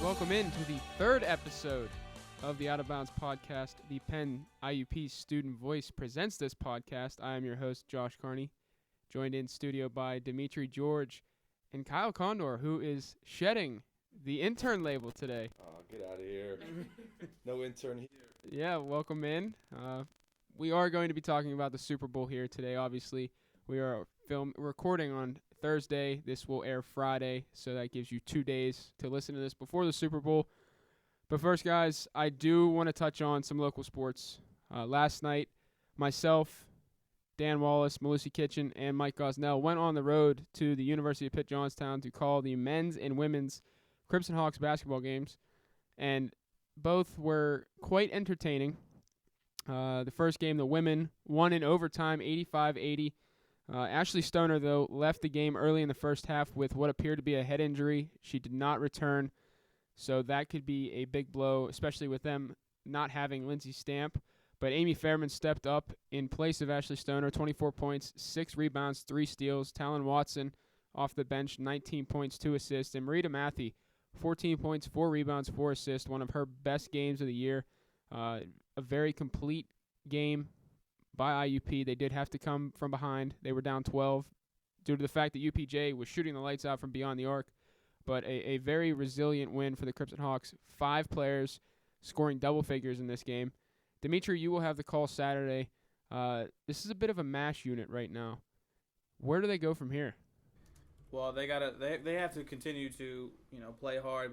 welcome in to the third episode of the Out of Bounds podcast. The Penn IUP Student Voice presents this podcast. I am your host, Josh Carney, joined in studio by Dimitri George and Kyle Condor, who is shedding the intern label today. Oh, get out of here. No intern here. Yeah, welcome in. We are going to be talking about the Super Bowl here today, obviously. We are recording on Thursday. This will air Friday, so that gives you 2 days to listen to this before the Super Bowl. But first, guys, I do want to touch on some local sports. Last night, myself, Dan Wallace, Malusi Kitchen, and Mike Gosnell went on the road to the University of Pitt Johnstown to call the men's and women's Crimson Hawks basketball games, and both were quite entertaining. The first game, the women won in overtime, 85-80. Ashley Stoner, though, left the game early in the first half with what appeared to be a head injury. She did not return, so that could be a big blow, especially with them not having Lindsay Stamp. But Amy Fairman stepped up in place of Ashley Stoner, 24 points, 6 rebounds, 3 steals. Talon Watson off the bench, 19 points, 2 assists. And Marita Matthey, 14 points, 4 rebounds, 4 assists, one of her best games of the year. A very complete game by IUP. They did have to come from behind. They were down 12 due to the fact that UPJ was shooting the lights out from beyond the arc. But a very resilient win for the Crimson Hawks. 5 players scoring double figures in this game. Dimitri, you will have the call Saturday. This is a bit of a mash unit right now. Where do they go from here? Well, they have to continue to play hard.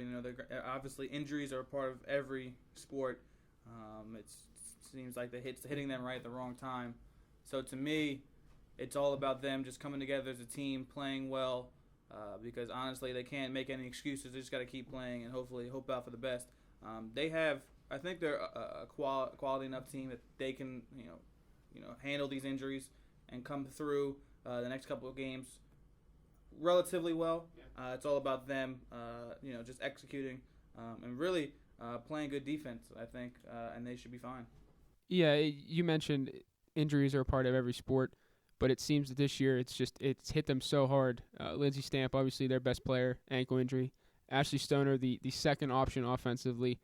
Obviously injuries are a part of every sport. It seems like hitting them right at the wrong time. So to me, it's all about them just coming together as a team, playing well. Because honestly, they can't make any excuses. They just got to keep playing and hopefully hope out for the best. I think they're a quality enough team that they can handle these injuries and come through the next couple of games relatively well. Yeah. It's all about them, just executing and really playing good defense, I think, and they should be fine. Yeah, you mentioned injuries are a part of every sport, but it seems that this year it's hit them so hard. Lindsay Stamp, obviously their best player, ankle injury. Ashley Stoner, the second option offensively,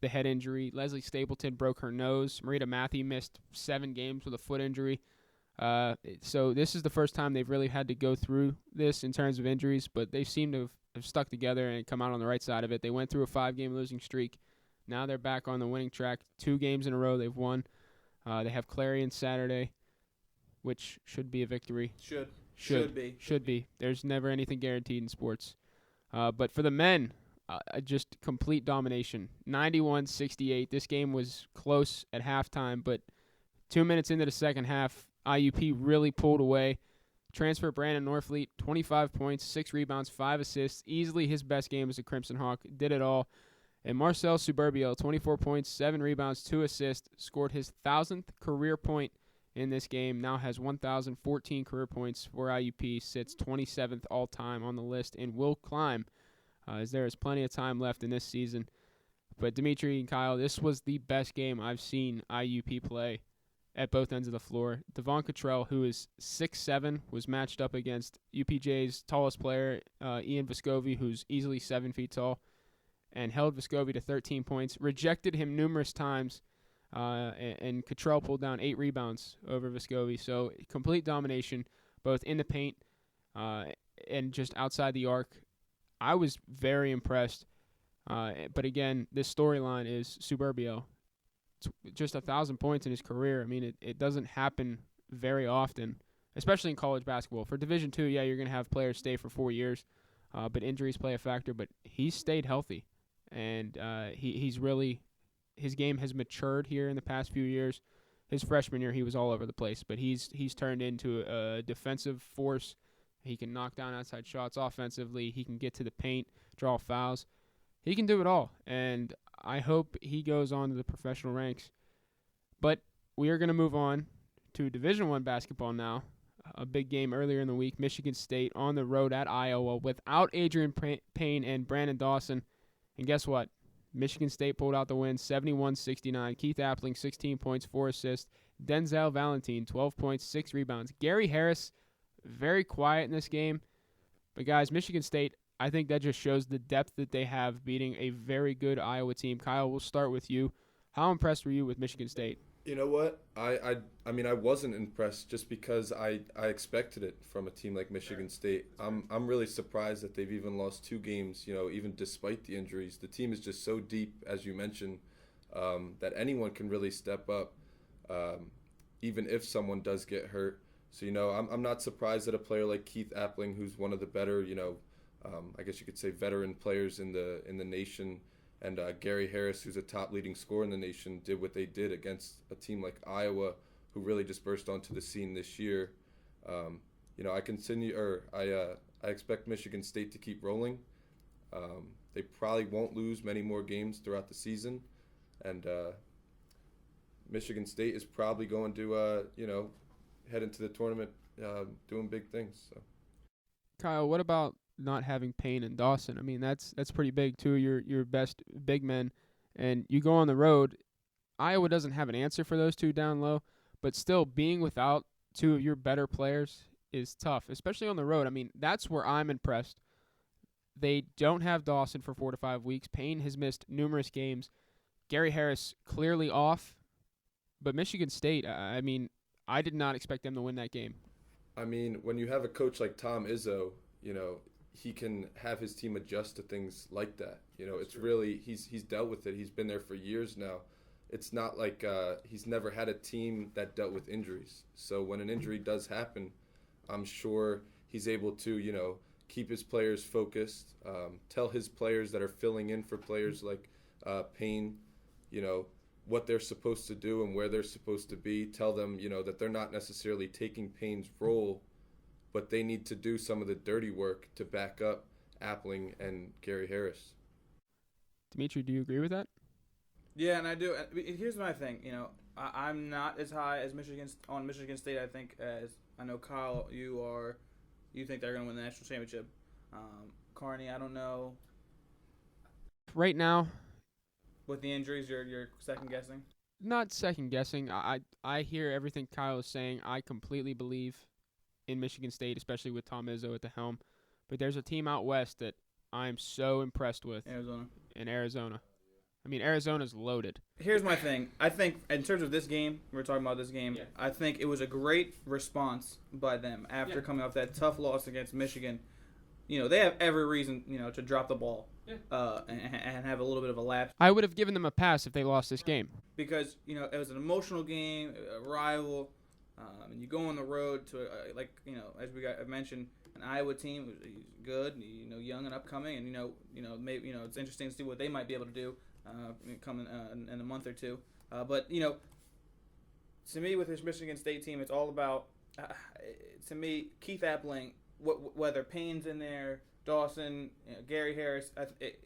the head injury. Leslie Stapleton broke her nose. Marita Matthey missed 7 games with a foot injury. So this is the first time they've really had to go through this in terms of injuries, but they seem to have stuck together and come out on the right side of it. They went through a 5-game losing streak. Now they're back on the winning track. 2 games in a row they've won. They have Clarion Saturday, which should be a victory. Should be. There's never anything guaranteed in sports. But for the men, just complete domination. 91-68. This game was close at halftime, but 2 minutes into the second half, IUP really pulled away. Transfer Brandon Norfleet, 25 points, 6 rebounds, 5 assists. Easily his best game as a Crimson Hawk. Did it all. And Marcel Suburbio, 24 points, 7 rebounds, 2 assists. Scored his 1,000th career point in this game. Now has 1,014 career points for IUP. Sits 27th all-time on the list and will climb as there is plenty of time left in this season. But Dimitri and Kyle, this was the best game I've seen IUP play at both ends of the floor. Devon Cottrell, who is 6'7", was matched up against UPJ's tallest player, Ian Vescovi, who's easily 7 feet tall, and held Vescovi to 13 points. Rejected him numerous times, and Cottrell pulled down 8 rebounds over Vescovi. So complete domination, both in the paint and just outside the arc. I was very impressed. But again, this storyline is Suburbio. Just 1,000 points in his career. I mean, it doesn't happen very often, especially in college basketball. For Division II, yeah, you're going to have players stay for 4 years, but injuries play a factor. But he's stayed healthy, and he's really – his game has matured here in the past few years. His freshman year, he was all over the place, but he's turned into a defensive force. He can knock down outside shots offensively. He can get to the paint, draw fouls. He can do it all, and I hope he goes on to the professional ranks. But we are going to move on to Division I basketball now. A big game earlier in the week, Michigan State on the road at Iowa without Adrian Payne and Brandon Dawson. And guess what? Michigan State pulled out the win, 71-69. Keith Appling, 16 points, 4 assists. Denzel Valentine, 12 points, 6 rebounds. Gary Harris, very quiet in this game. But, guys, Michigan State, I think that just shows the depth that they have beating a very good Iowa team. Kyle, we'll start with you. How impressed were you with Michigan State? You know what? I mean, I wasn't impressed just because I expected it from a team like Michigan State. I'm really surprised that they've even lost 2 games, even despite the injuries. The team is just so deep, as you mentioned, that anyone can really step up, even if someone does get hurt. So, I'm not surprised that a player like Keith Appling, who's one of the better, I guess you could say veteran players in the nation, and Gary Harris, who's a top leading scorer in the nation, did what they did against a team like Iowa, who really just burst onto the scene this year. I expect Michigan State to keep rolling. They probably won't lose many more games throughout the season, and Michigan State is probably going to, head into the tournament doing big things. So. Kyle, what about not having Payne and Dawson? I mean, that's pretty big, too. Your best big men, and you go on the road. Iowa doesn't have an answer for those 2 down low, but still being without 2 of your better players is tough, especially on the road. I mean, that's where I'm impressed. They don't have Dawson for 4 to 5 weeks. Payne has missed numerous games. Gary Harris clearly off, but Michigan State, I mean, I did not expect them to win that game. I mean, when you have a coach like Tom Izzo, he can have his team adjust to things like that. It's really he's dealt with it. He's been there for years now. It's not like he's never had a team that dealt with injuries. So when an injury does happen, I'm sure he's able to, keep his players focused, tell his players that are filling in for players like Payne, what they're supposed to do and where they're supposed to be, tell them, that they're not necessarily taking Payne's role, but they need to do some of the dirty work to back up Appling and Gary Harris. Dimitri, do you agree with that? Yeah, and I do. Here's my thing. I'm not as high as Michigan State. I think as I know Kyle, you are. You think they're going to win the national championship. Carney, I don't know. Right now, with the injuries, you're second guessing. Not second guessing. I hear everything Kyle is saying. I completely believe in Michigan State, especially with Tom Izzo at the helm. But there's a team out west that I'm so impressed with. Arizona. I mean, Arizona's loaded. Here's my thing. I think in terms of this game, we're talking about this game, yeah. I think it was a great response by them after coming off that tough loss against Michigan. They have every reason, to drop the ball and have a little bit of a lapse. I would have given them a pass if they lost this game. Because, it was an emotional game, a rival, and you go on the road to, as I mentioned, an Iowa team who's good, young and upcoming, and, maybe, it's interesting to see what they might be able to do coming in a month or two. But, to me, with this Michigan State team, it's all about, to me, Keith Appling, whether Payne's in there, Dawson, Gary Harris,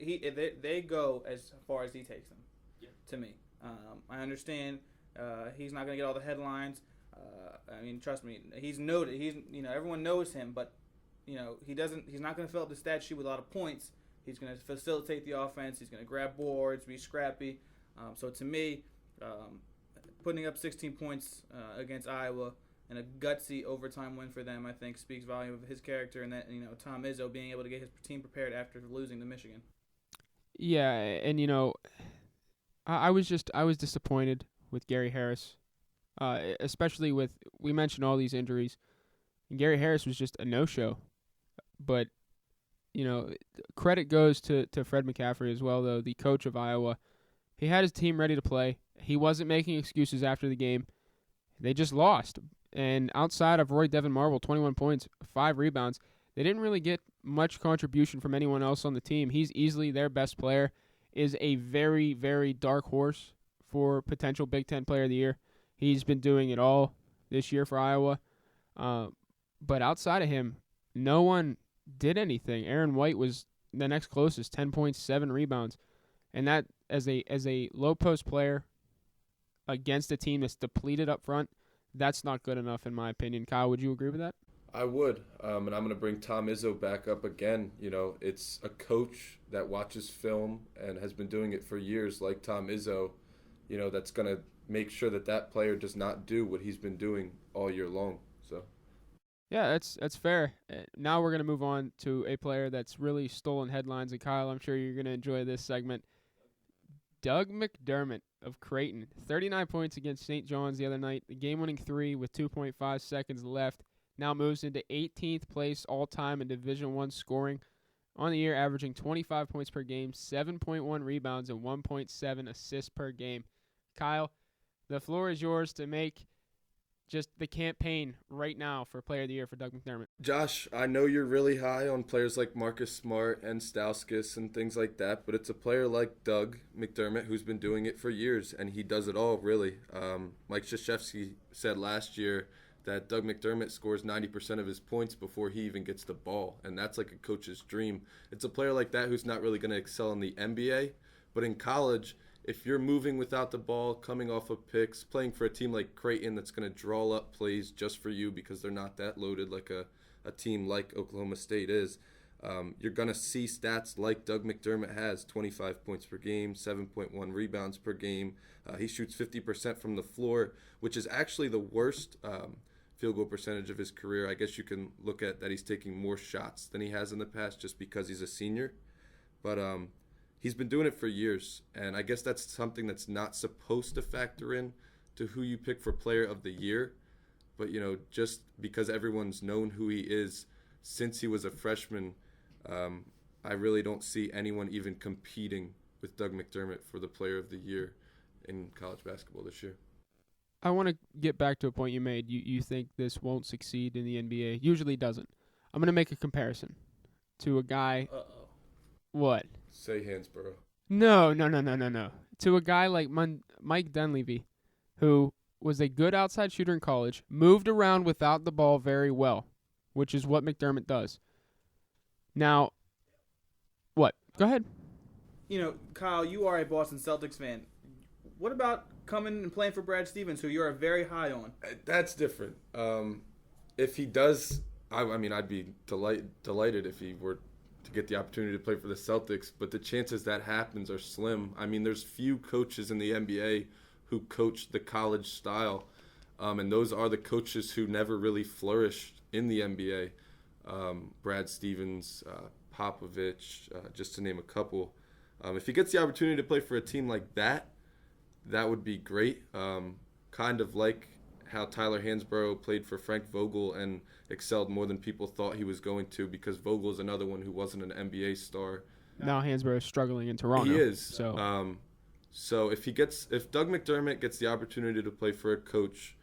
they go as far as he takes them, to me. I understand he's not going to get all the headlines. I mean, trust me, he's noted. Everyone knows him, but, he's not going to fill up the stat sheet with a lot of points. He's going to facilitate the offense. He's going to grab boards, be scrappy. So to me, putting up 16 points against Iowa and a gutsy overtime win for them, I think speaks volume of his character and that, Tom Izzo being able to get his team prepared after losing to Michigan. Yeah, and I was disappointed with Gary Harris, especially with, we mentioned all these injuries, and Gary Harris was just a no-show. But credit goes to Fred McCaffrey as well, though, the coach of Iowa. He had his team ready to play. He wasn't making excuses after the game. They just lost. And outside of Roy Devin Marble, 21 points, 5 rebounds, they didn't really get much contribution from anyone else on the team. He's easily their best player, is a very, very dark horse for potential Big Ten Player of the Year. He's been doing it all this year for Iowa. But outside of him, no one did anything. Aaron White was the next closest, 10 points, 7 rebounds. And that, as a low-post player against a team that's depleted up front, that's not good enough in my opinion. Kyle, would you agree with that? I would, and I'm going to bring Tom Izzo back up again. It's a coach that watches film and has been doing it for years, like Tom Izzo, that's going to make sure that player does not do what he's been doing all year long. So Yeah, that's fair. Now we're going to move on to a player that's really stolen headlines. And Kyle, I'm sure you're going to enjoy this segment. Doug McDermott of Creighton, 39 points against St. John's the other night. The game-winning three with 2.5 seconds left. Now moves into 18th place all-time in Division I scoring. On the year, averaging 25 points per game, 7.1 rebounds, and 1.7 assists per game. Kyle, the floor is yours to make just the campaign right now for Player of the Year for Doug McDermott. Josh, I know you're really high on players like Marcus Smart and Stauskas and things like that, but it's a player like Doug McDermott who's been doing it for years, and he does it all, really. Mike Krzyzewski said last year that Doug McDermott scores 90% of his points before he even gets the ball, and that's like a coach's dream. It's a player like that who's not really going to excel in the NBA, but in college, if you're moving without the ball, coming off of picks, playing for a team like Creighton that's going to draw up plays just for you because they're not that loaded like a team like Oklahoma State is, you're going to see stats like Doug McDermott has, 25 points per game, 7.1 rebounds per game. He shoots 50% from the floor, which is actually the worst field goal percentage of his career. I guess you can look at that he's taking more shots than he has in the past just because he's a senior. But he's been doing it for years, and I guess that's something that's not supposed to factor in to who you pick for Player of the Year. But, just because everyone's known who he is since he was a freshman, I really don't see anyone even competing with Doug McDermott for the Player of the Year in college basketball this year. I want to get back to a point you made. You think this won't succeed in the NBA. Usually doesn't. I'm going to make a comparison to a guy. Uh-oh. What? Say Hansborough. No. To a guy like Mike Dunleavy, who was a good outside shooter in college, moved around without the ball very well, which is what McDermott does. Now, what? Go ahead. Kyle, you are a Boston Celtics fan. What about coming and playing for Brad Stevens, who you're very high on? That's different. If he does, I'd be delighted if he were to get the opportunity to play for the Celtics, but the chances that happens are slim. There's few coaches in the NBA who coach the college style, and those are the coaches who never really flourished in the NBA. Brad Stevens, Popovich, just to name a couple. If he gets the opportunity to play for a team like that would be great. Kind of like how Tyler Hansborough played for Frank Vogel and excelled more than people thought he was going to, because Vogel is another one who wasn't an NBA star. Now Hansborough is struggling in Toronto. He is. So if Doug McDermott gets the opportunity to play for a coach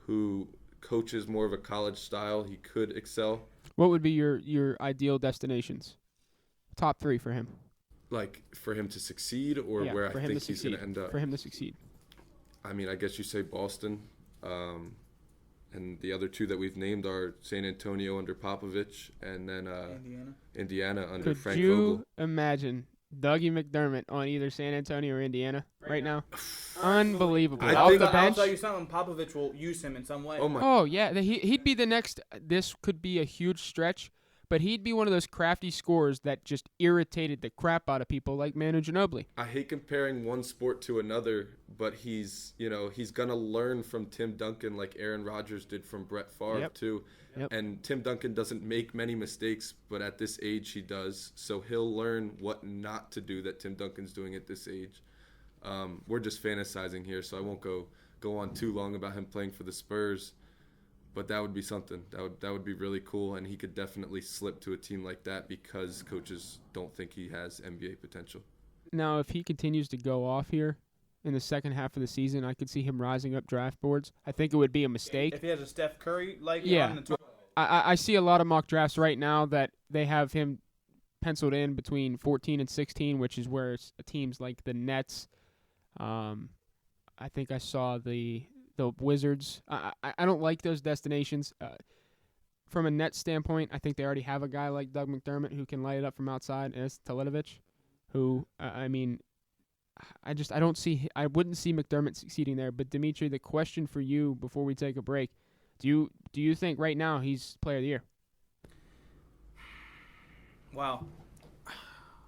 who coaches more of a college style, he could excel. What would be your ideal destinations? Top 3 for him. Like for him to succeed, or where I think he's going to end up? For him to succeed. I guess you say Boston. And the other 2 that we've named are San Antonio under Popovich, and then Indiana under Frank Vogel. Could you imagine Dougie McDermott on either San Antonio or Indiana right now? Unbelievable. I'll tell you something. Popovich will use him in some way. Oh yeah, he'd be the next. This could be a huge stretch, but he'd be one of those crafty scorers that just irritated the crap out of people like Manu Ginobili. I hate comparing one sport to another, but he's going to learn from Tim Duncan like Aaron Rodgers did from Brett Favre too. Yep. And Tim Duncan doesn't make many mistakes, but at this age he does. So he'll learn what not to do that Tim Duncan's doing at this age. We're just fantasizing here, so I won't go on too long about him playing for the Spurs. But that would be something. That would be really cool, and he could definitely slip to a team like that because coaches don't think he has NBA potential. Now, if he continues to go off here in the second half of the season, I could see him rising up draft boards. I think it would be a mistake. If he has a Steph Curry I see a lot of mock drafts right now that they have him penciled in between 14 and 16, which is where it's teams like the Nets. I think I saw the Wizards. I don't like those destinations. From a Nets standpoint, I think they already have a guy like Doug McDermott who can light it up from outside, and it's Teletovic, who, I wouldn't see McDermott succeeding there. But, Dimitri, the question for you before we take a break, do you think right now he's Player of the Year? Wow.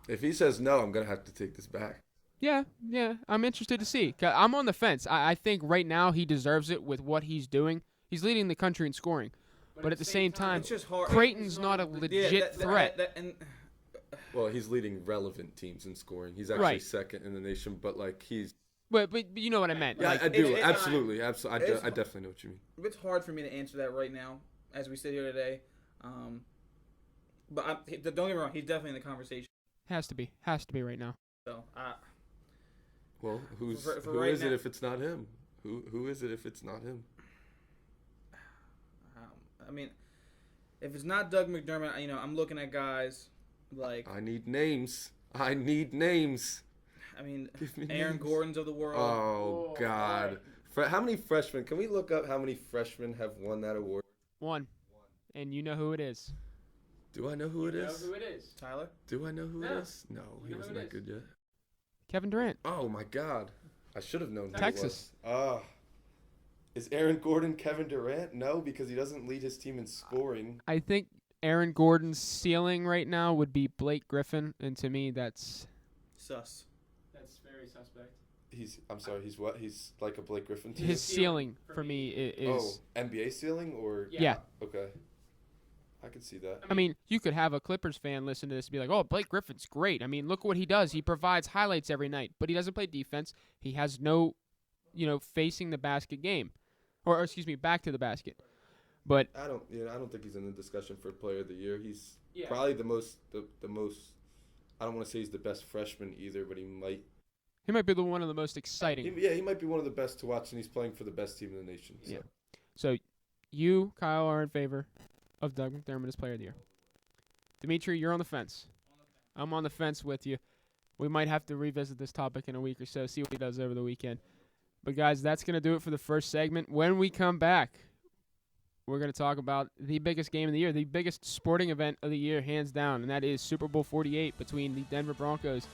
If he says no, I'm going to have to take this back. Yeah, I'm interested to see. I'm on the fence. I think right now he deserves it with what he's doing. He's leading the country in scoring. But at the same time, it's just hard. Creighton's not a legit threat. Well, he's leading relevant teams in scoring. He's actually second in the nation, but like he's. But you know what I meant. Yeah, like, I do. Absolutely. I definitely know what you mean. It's hard for me to answer that right now as we sit here today. But don't get me wrong, he's definitely in the conversation. Has to be right now. So, well, who right is now, it if it's not him? Who is it if it's not him? I mean, if it's not Doug McDermott, I'm looking at guys like. I need names. I mean, Aaron names. Gordon's of the world. Oh God! How many freshmen? Can we look up how many freshmen have won that award? One. And you know who it is. Do I know who it is? You know who it is. Tyler? Do I know who it is? No, he wasn't that good yet. Kevin Durant. Oh my God! I should have known. Texas. Who it was. Is Aaron Gordon Kevin Durant? No, because he doesn't lead his team in scoring. I think Aaron Gordon's ceiling right now would be Blake Griffin, and to me, that's sus. That's very suspect. I'm sorry. He's what? He's like a Blake Griffin. Team? His ceiling for me is. NBA ceiling or? Yeah. Okay. I can see that. I mean, you could have a Clippers fan listen to this and be like, "Oh, Blake Griffin's great. I mean, look what he does. He provides highlights every night, but he doesn't play defense. He has no, facing the basket game, or excuse me, back to the basket." But I don't think he's in the discussion for Player of the Year. He's probably the most. I don't want to say he's the best freshman either, but he might be one of the most exciting. He might be one of the best to watch, and he's playing for the best team in the nation. So. Yeah. So, you, Kyle, are in favor of Doug McDermott as Player of the Year. Dimitri, you're on the fence. I'm on the fence with you. We might have to revisit this topic in a week or so, see what he does over the weekend. But, guys, that's going to do it for the first segment. When we come back, we're going to talk about the biggest game of the year, the biggest sporting event of the year, hands down, and that is Super Bowl 48 between the Denver Broncos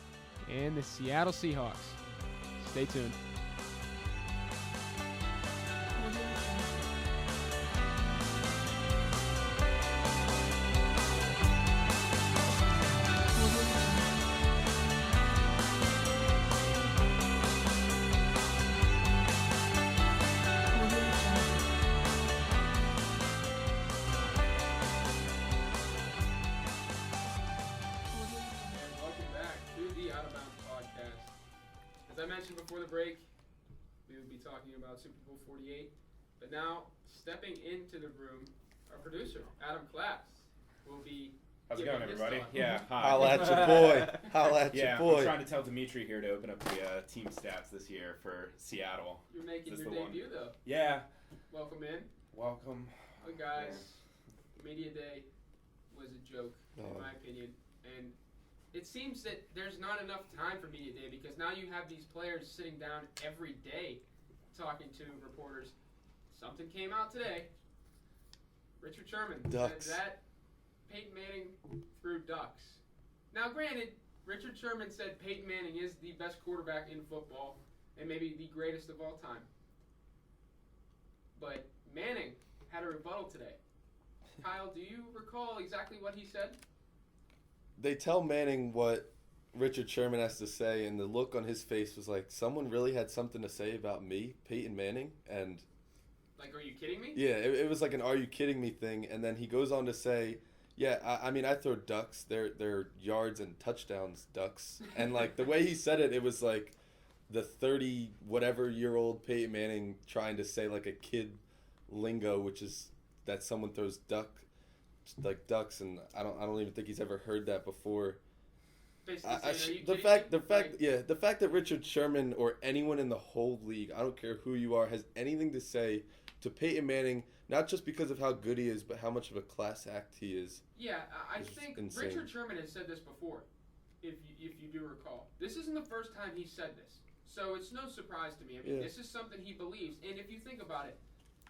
and the Seattle Seahawks. Stay tuned. Before the break, we would be talking about Super Bowl 48. But now, stepping into the room, our producer, Adam Class, will be. How's it going, everybody? Thought. Yeah, hi. Holla at your boy. Holla at your boy. I'm trying to tell Dimitri here to open up the team stats this year for Seattle. You're making your debut, though. Yeah. Welcome in. Welcome. Well, guys, Media Day was a joke, in my opinion. And it seems that there's not enough time for Media Day because now you have these players sitting down every day talking to reporters. Something came out today. Richard Sherman Ducks. said that Peyton Manning threw ducks. Now, granted, Richard Sherman said Peyton Manning is the best quarterback in football and maybe the greatest of all time. But Manning had a rebuttal today. Kyle, do you recall exactly what he said? They tell Manning what Richard Sherman has to say, and the look on his face was like, someone really had something to say about me, Peyton Manning, and... Like, are you kidding me? Yeah, it was like an are you kidding me thing, and then he goes on to say, yeah, I mean, I throw ducks. They're yards and touchdowns ducks. And, like, the way he said it, it was like the 30-whatever-year-old Peyton Manning trying to say, like, a kid lingo, which is that someone throws ducks, and I don't even think he's ever heard that before. The fact that Richard Sherman or anyone in the whole league, I don't care who you are, has anything to say to Peyton Manning, not just because of how good he is, but how much of a class act he is. Yeah, I think insane. Richard Sherman has said this before, if you do recall. This isn't the first time he said this, so it's no surprise to me. I mean, This is something he believes, and if you think about it,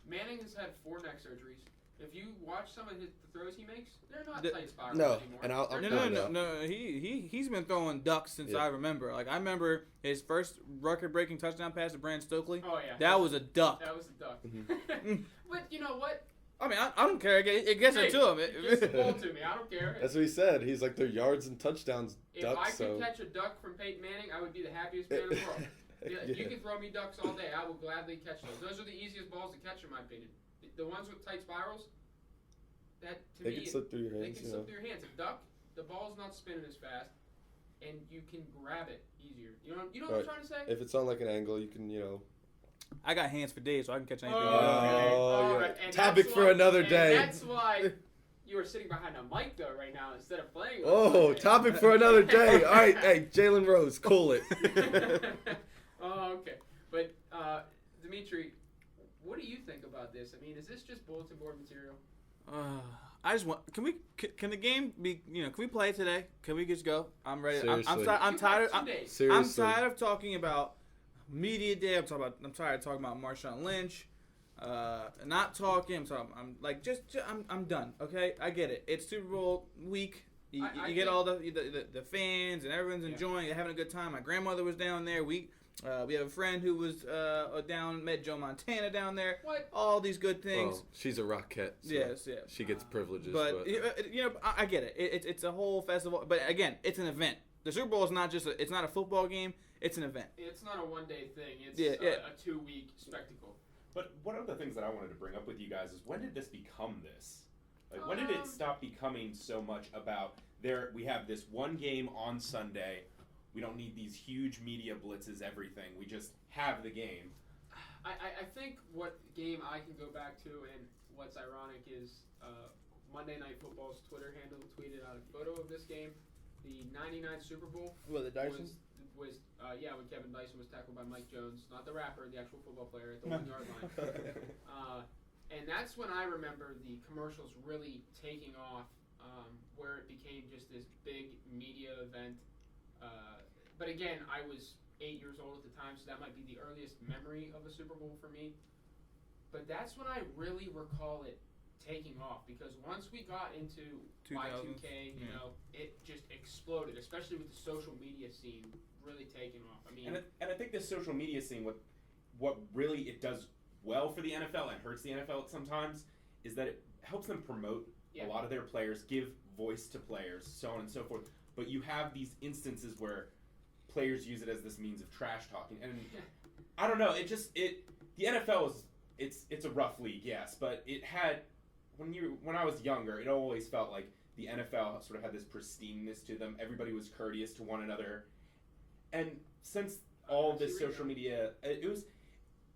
Manning has had 4 neck surgeries. If you watch some of the throws he makes, they're not tight spirals anymore. No. He's been throwing ducks since I remember. Like, I remember his first record-breaking touchdown pass to Brandon Stokely. Oh, yeah. That was a duck. That was a duck. Mm-hmm. But you know what? I mean, I don't care. It gets it to him. It gets the ball to me. I don't care. That's what he said. He's like, they're yards and touchdowns ducks. If I could catch a duck from Peyton Manning, I would be the happiest man in the world. You can throw me ducks all day. I will gladly catch those. Those are the easiest balls to catch, in my opinion. The ones with tight spirals, that to They me can slip through your they hands. can slip through your hands. A duck, the ball's not spinning as fast, and you can grab it easier. You know what I'm trying to say? If it's on like an angle, you can I got hands for days, so I can catch anything. Oh, yeah. yeah. And Topic that's for why- another and day. That's why you are sitting behind a mic though right now instead of playing. with Oh, us. topic for another day. All right, hey, Jalen Rose, cool it. Oh, okay. But Dimitri, what do you think about this? I mean, is this just bulletin board material? I just want. Can the game be? Can we play today? Can we just go? I'm ready. Seriously. I'm tired. You have 2 days. Seriously. I'm tired of talking about media day. I'm tired of talking about Marshawn Lynch. Not talking. I'm like I'm done. Okay, I get it. It's Super Bowl week. You get all the fans and everyone's enjoying. They're having a good time. My grandmother was down there. We have a friend who was down. Met Joe Montana down there. What? All these good things. Well, she's a Rockette. So Yes. she gets privileges. But I get it. It's a whole festival. But again, it's an event. The Super Bowl is not just it's not a football game. It's an event. It's not a one-day thing. It's a 2-week spectacle. But one of the things that I wanted to bring up with you guys is when did this become this? Like, when did it stop becoming so much about we have this one game on Sunday. We don't need these huge media blitzes, everything. We just have the game. I think what game I can go back to, and what's ironic is Monday Night Football's Twitter handle tweeted out a photo of this game. The 99 Super Bowl Well, the Dyson? was when Kevin Dyson was tackled by Mike Jones, not the rapper, the actual football player at the 1-yard line. And that's when I remember the commercials really taking off, where it became just this big media event. But again, I was 8 years old at the time, so that might be the earliest memory of a Super Bowl for me. But that's when I really recall it taking off, because once we got into Y2K, it just exploded, especially with the social media scene really taking off. I mean, and I think the social media scene, what really it does well for the NFL and hurts the NFL sometimes, is that it helps them promote a lot of their players, give voice to players, so on and so forth. But you have these instances where players use it as this means of trash talking, and I don't know. The NFL it's a rough league, yes, but it had when I was younger, it always felt like the NFL sort of had this pristineness to them. Everybody was courteous to one another, and since all this social media, it was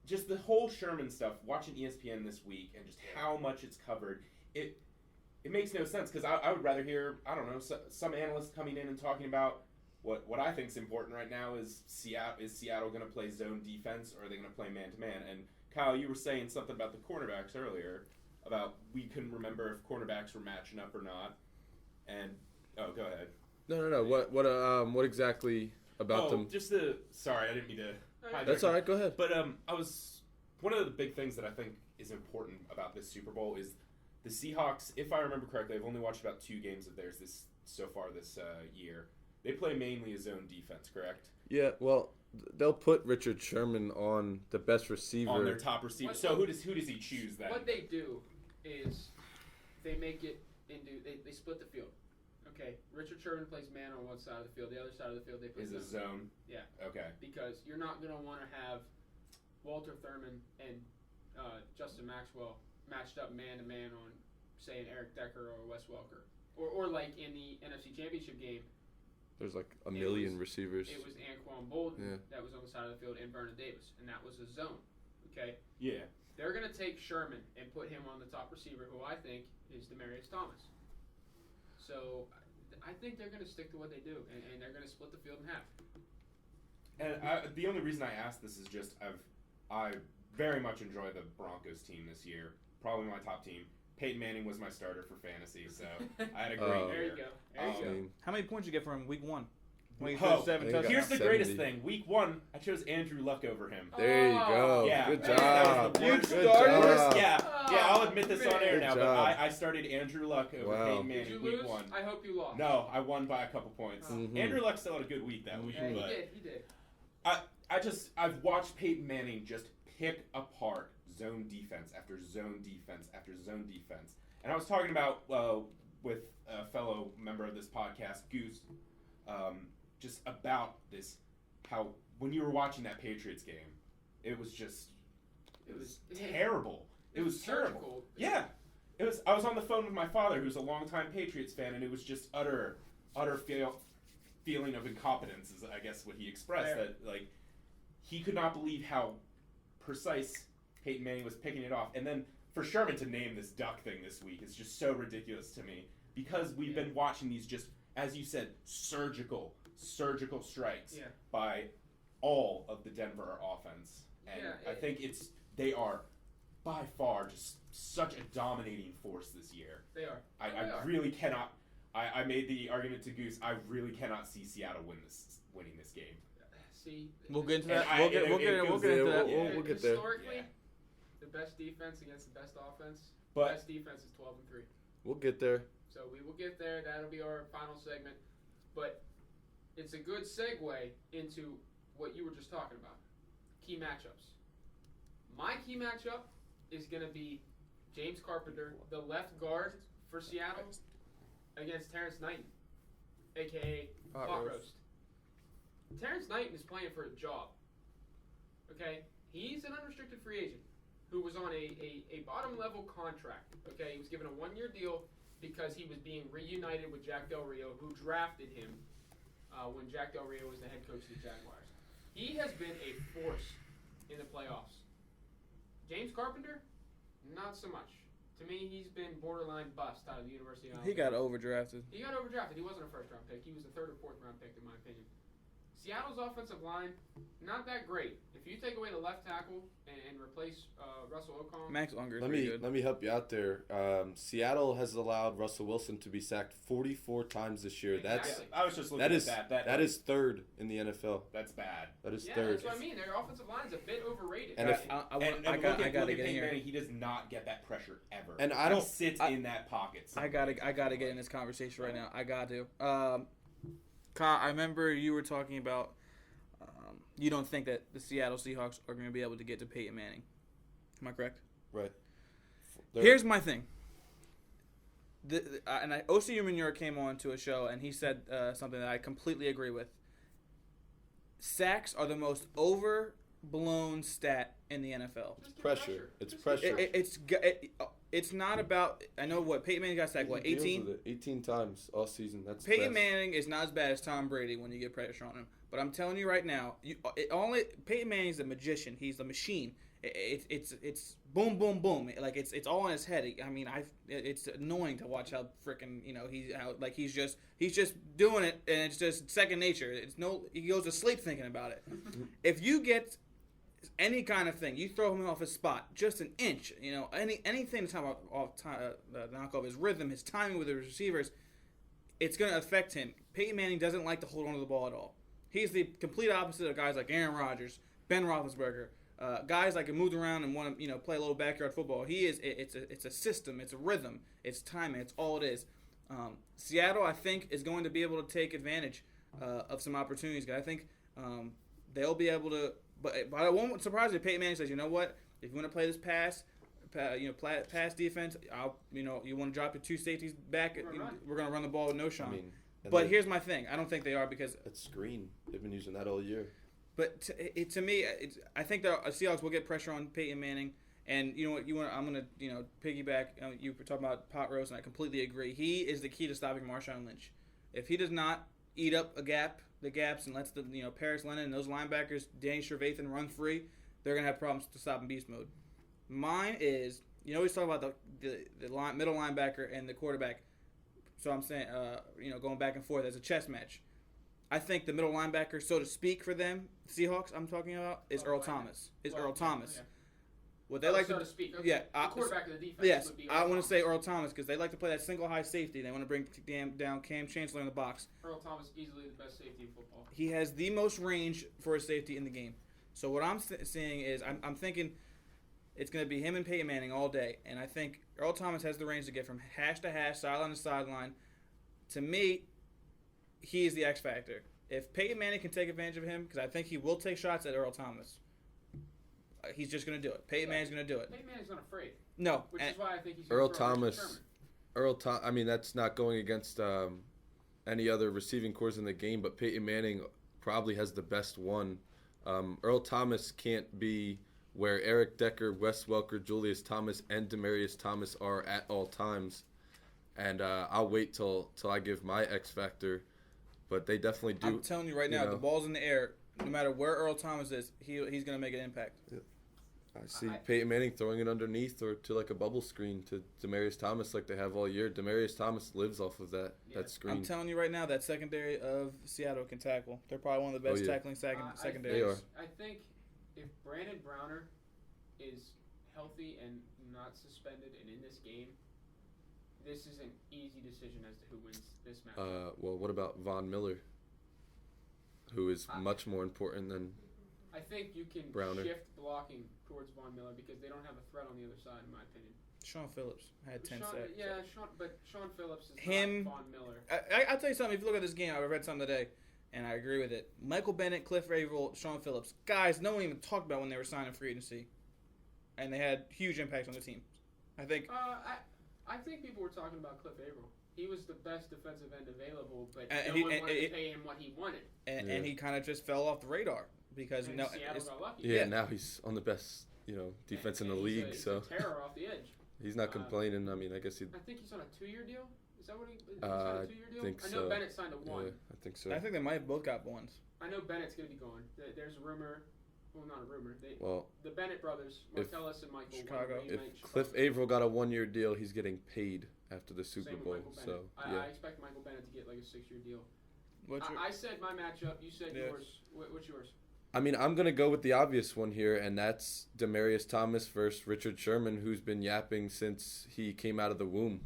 just the whole Sherman stuff. Watching ESPN this week and just how much it's covered, it makes no sense, because I would rather hear, I don't know, some analyst coming in and talking about what I think is important right now is Seattle going to play zone defense, or are they going to play man-to-man? And Kyle, you were saying something about the cornerbacks earlier, about we couldn't remember if cornerbacks were matching up or not. And go ahead. No. What exactly about them? Sorry, I didn't mean to. That's all right. Go ahead. But one of the big things that I think is important about this Super Bowl is the Seahawks. If I remember correctly, I've only watched about 2 games of theirs this year. They play mainly a zone defense, correct? Yeah. Well, they'll put Richard Sherman on the best receiver. On their top receiver. So who does he choose then? What they do is they make it into they split the field. Okay, Richard Sherman plays man on one side of the field. The other side of the field they play a zone. Yeah. Okay. Because you're not going to want to have Walter Thurman and Justin Maxwell matched up man to man on, say, an Eric Decker or Wes Welker, or like in the NFC Championship game. There's like a million receivers. It was Anquan Bolden that was on the side of the field, and Vernon Davis, and that was a zone. Okay. Yeah. They're going to take Sherman and put him on the top receiver, who I think is Demaryius Thomas. So I think they're going to stick to what they do, and they're going to split the field in half. And the only reason I ask this is just I very much enjoy the Broncos team this year. Probably my top team. Peyton Manning was my starter for fantasy, so I had a great year. There you go. How many points did you get from week 1? Here's the greatest thing. Week 1, I chose Andrew Luck over him. There you go. Yeah, good that job. was the Good job. Yeah, I'll admit this on air Good now, job. but I started Andrew Luck over Peyton Manning Did you week lose? 1. I hope you lost. No, I won by a couple points. Mm-hmm. Andrew Luck still had a good week that week, Yeah, but he did. I've watched Peyton Manning just pick apart zone defense after zone defense after zone defense. And I was talking about with a fellow member of this podcast, Goose, just about this, how when you were watching that Patriots game, it was terrible. It was terrible. surgical. Yeah. I was on the phone with my father, who's a longtime Patriots fan, and it was just utter feeling of incompetence, is I guess what he expressed. Fair. That like he could not believe how precise Peyton Manning was picking it off, and then for Sherman to name this duck thing this week is just so ridiculous to me because we've been watching these just, as you said, surgical strikes by all of the Denver offense, and I think they are by far just such a dominating force this year. They are. I really cannot. I made the argument to Goose. I really cannot see Seattle winning this game. See, we'll get into that. And We'll get into that. We'll get there. Historically, the best defense against the best offense. But the best defense is 12-3. We'll get there. So we will get there. That'll be our final segment. But it's a good segue into what you were just talking about. Key matchups. My key matchup is going to be James Carpenter, the left guard for Seattle, against Terrence Knighton, a.k.a. Pot Roast. Terrence Knighton is playing for a job. Okay? He's an unrestricted free agent who was on a bottom-level contract. Okay? He was given a one-year deal because he was being reunited with Jack Del Rio, who drafted him when Jack Del Rio was the head coach of the Jaguars. He has been a force in the playoffs. James Carpenter, not so much. To me, he's been borderline bust out of the University of Alabama. He got overdrafted. He wasn't a first-round pick. He was a third or fourth-round pick, in my opinion. Seattle's offensive line, not that great. If you take away the left tackle and replace Russell Okung, Max Unger. Let me help you out there. Seattle has allowed Russell Wilson to be sacked 44 times this year. Exactly. I was just looking at that. That is third in the NFL. That's bad. That is yeah, third. that's what I mean. Their offensive line is a bit overrated. And if- I got to get in Peyton here. Manning, he does not get that pressure ever. And I don't- He sits in that pocket. I gotta get in this conversation right now. I got to. Kyle, I remember you were talking about you don't think that the Seattle Seahawks are going to be able to get to Peyton Manning. Am I correct? Right. Here's my thing. O.C. Umenyiora came on to a show and he said something that I completely agree with. Sacks are the most overblown stat in the NFL. It's pressure. It's pressure. It's not about. I know what Peyton Manning got sacked. What, He deals 18? with it 18 times all season. That's Peyton best. Manning is not as bad as Tom Brady when you get pressure on him. But I'm telling you right now, Peyton Manning's a magician. He's a machine. It's boom, boom, boom. Like it's all in his head. I mean, it's annoying to watch how freaking he's just doing it, and it's just second nature. He goes to sleep thinking about it. If you get any kind of thing, you throw him off his spot just an inch. Anything to knock off his rhythm, his timing with the receivers, it's going to affect him. Peyton Manning doesn't like to hold onto the ball at all. He's the complete opposite of guys like Aaron Rodgers, Ben Roethlisberger, guys like moved around and want to play a little backyard football. It's a system, it's a rhythm, it's timing, it's all it is. Seattle, I think, is going to be able to take advantage of some opportunities. I think they'll be able to. But I won't surprise me if Peyton Manning says, you know what, if you want to play this pass defense, you want to drop your two safeties back, we're going to run the ball with no Sean. But here's my thing. I don't think they are because that screen. They've been using that all year. But to me, I think the Seahawks will get pressure on Peyton Manning. And you know what? I'm gonna piggyback. You were talking about Pot Roast, and I completely agree. He is the key to stopping Marshawn Lynch. If he does not eat up the gaps, and lets the Paris Leonard and those linebackers, Danny Trevathan, run free, they're gonna have problems to stop in beast mode. Mine is he's talking about the middle linebacker and the quarterback. So I'm saying, going back and forth as a chess match. I think the middle linebacker, so to speak, for them, Seahawks, I'm talking about, is Earl Thomas. Earl Thomas. Yeah. What they like so to speak. Okay. Yeah, the quarterback of the defense. Yes, would be I Earl want to Thomas. say Earl Thomas because they like to play that single high safety. They want to bring down Cam Chancellor in the box. Earl Thomas, easily the best safety in football. He has the most range for a safety in the game. So what I'm seeing is I'm thinking it's going to be him and Peyton Manning all day, and I think Earl Thomas has the range to get from hash to hash, sideline to sideline. To me, he is the X factor. If Peyton Manning can take advantage of him, because I think he will take shots at Earl Thomas, he's just going to do it. Peyton Manning's going to do it. Peyton Manning's not afraid. No. Which is why I think he's Earl Thomas. I mean, that's not going against any other receiving cores in the game, but Peyton Manning probably has the best one. Earl Thomas can't be where Eric Decker, Wes Welker, Julius Thomas, and Demarius Thomas are at all times. And I'll wait till I give my X factor, but they definitely do. I'm telling you right now, if the ball's in the air, no matter where Earl Thomas is, he's gonna make an impact. Yeah. I see Peyton Manning throwing it underneath or to like a bubble screen to Demarius Thomas like they have all year. Demarius Thomas lives off of that screen. I'm telling you right now, that secondary of Seattle can tackle. They're probably one of the best tackling secondaries. They are. I think if Brandon Browner is healthy and not suspended and in this game, this is an easy decision as to who wins this match. Well, what about Von Miller, who is much more important than I think you can Browner. Shift blocking towards Von Miller because they don't have a threat on the other side, in my opinion. Sean Phillips had 10 sacks. Yeah, but Sean Phillips is not Von Miller. I'll tell you something. If you look at this game, I read something today, and I agree with it. Michael Bennett, Cliff Averill, Sean Phillips. Guys, no one even talked about when they were signing free agency. And they had huge impacts on the team. I think... I think people were talking about Cliff Averill. He was the best defensive end available, but no one wanted to pay him what he wanted. And he kind of just fell off the radar. Because Seattle got lucky. Yeah, now he's on the best, defense in the league. He's so a terror off the edge. He's not complaining. I mean, I guess he. I think he's on a 2-year deal. Is that what he? He's on a 2-year deal. Think I know so. Bennett signed a 1. Yeah, I think so. I think they might have both got ones. I know Bennett's going to be going. There's a rumor. Well, not a rumor. The Bennett brothers, Martellus and Michael. Chicago. If Cliff Averill got a 1-year deal, he's getting paid after the Super Bowl. So I expect Michael Bennett to get like a 6-year deal. I said my matchup. You said yours. What's yours? I mean, I'm going to go with the obvious one here, and that's Demarius Thomas versus Richard Sherman, who's been yapping since he came out of the womb.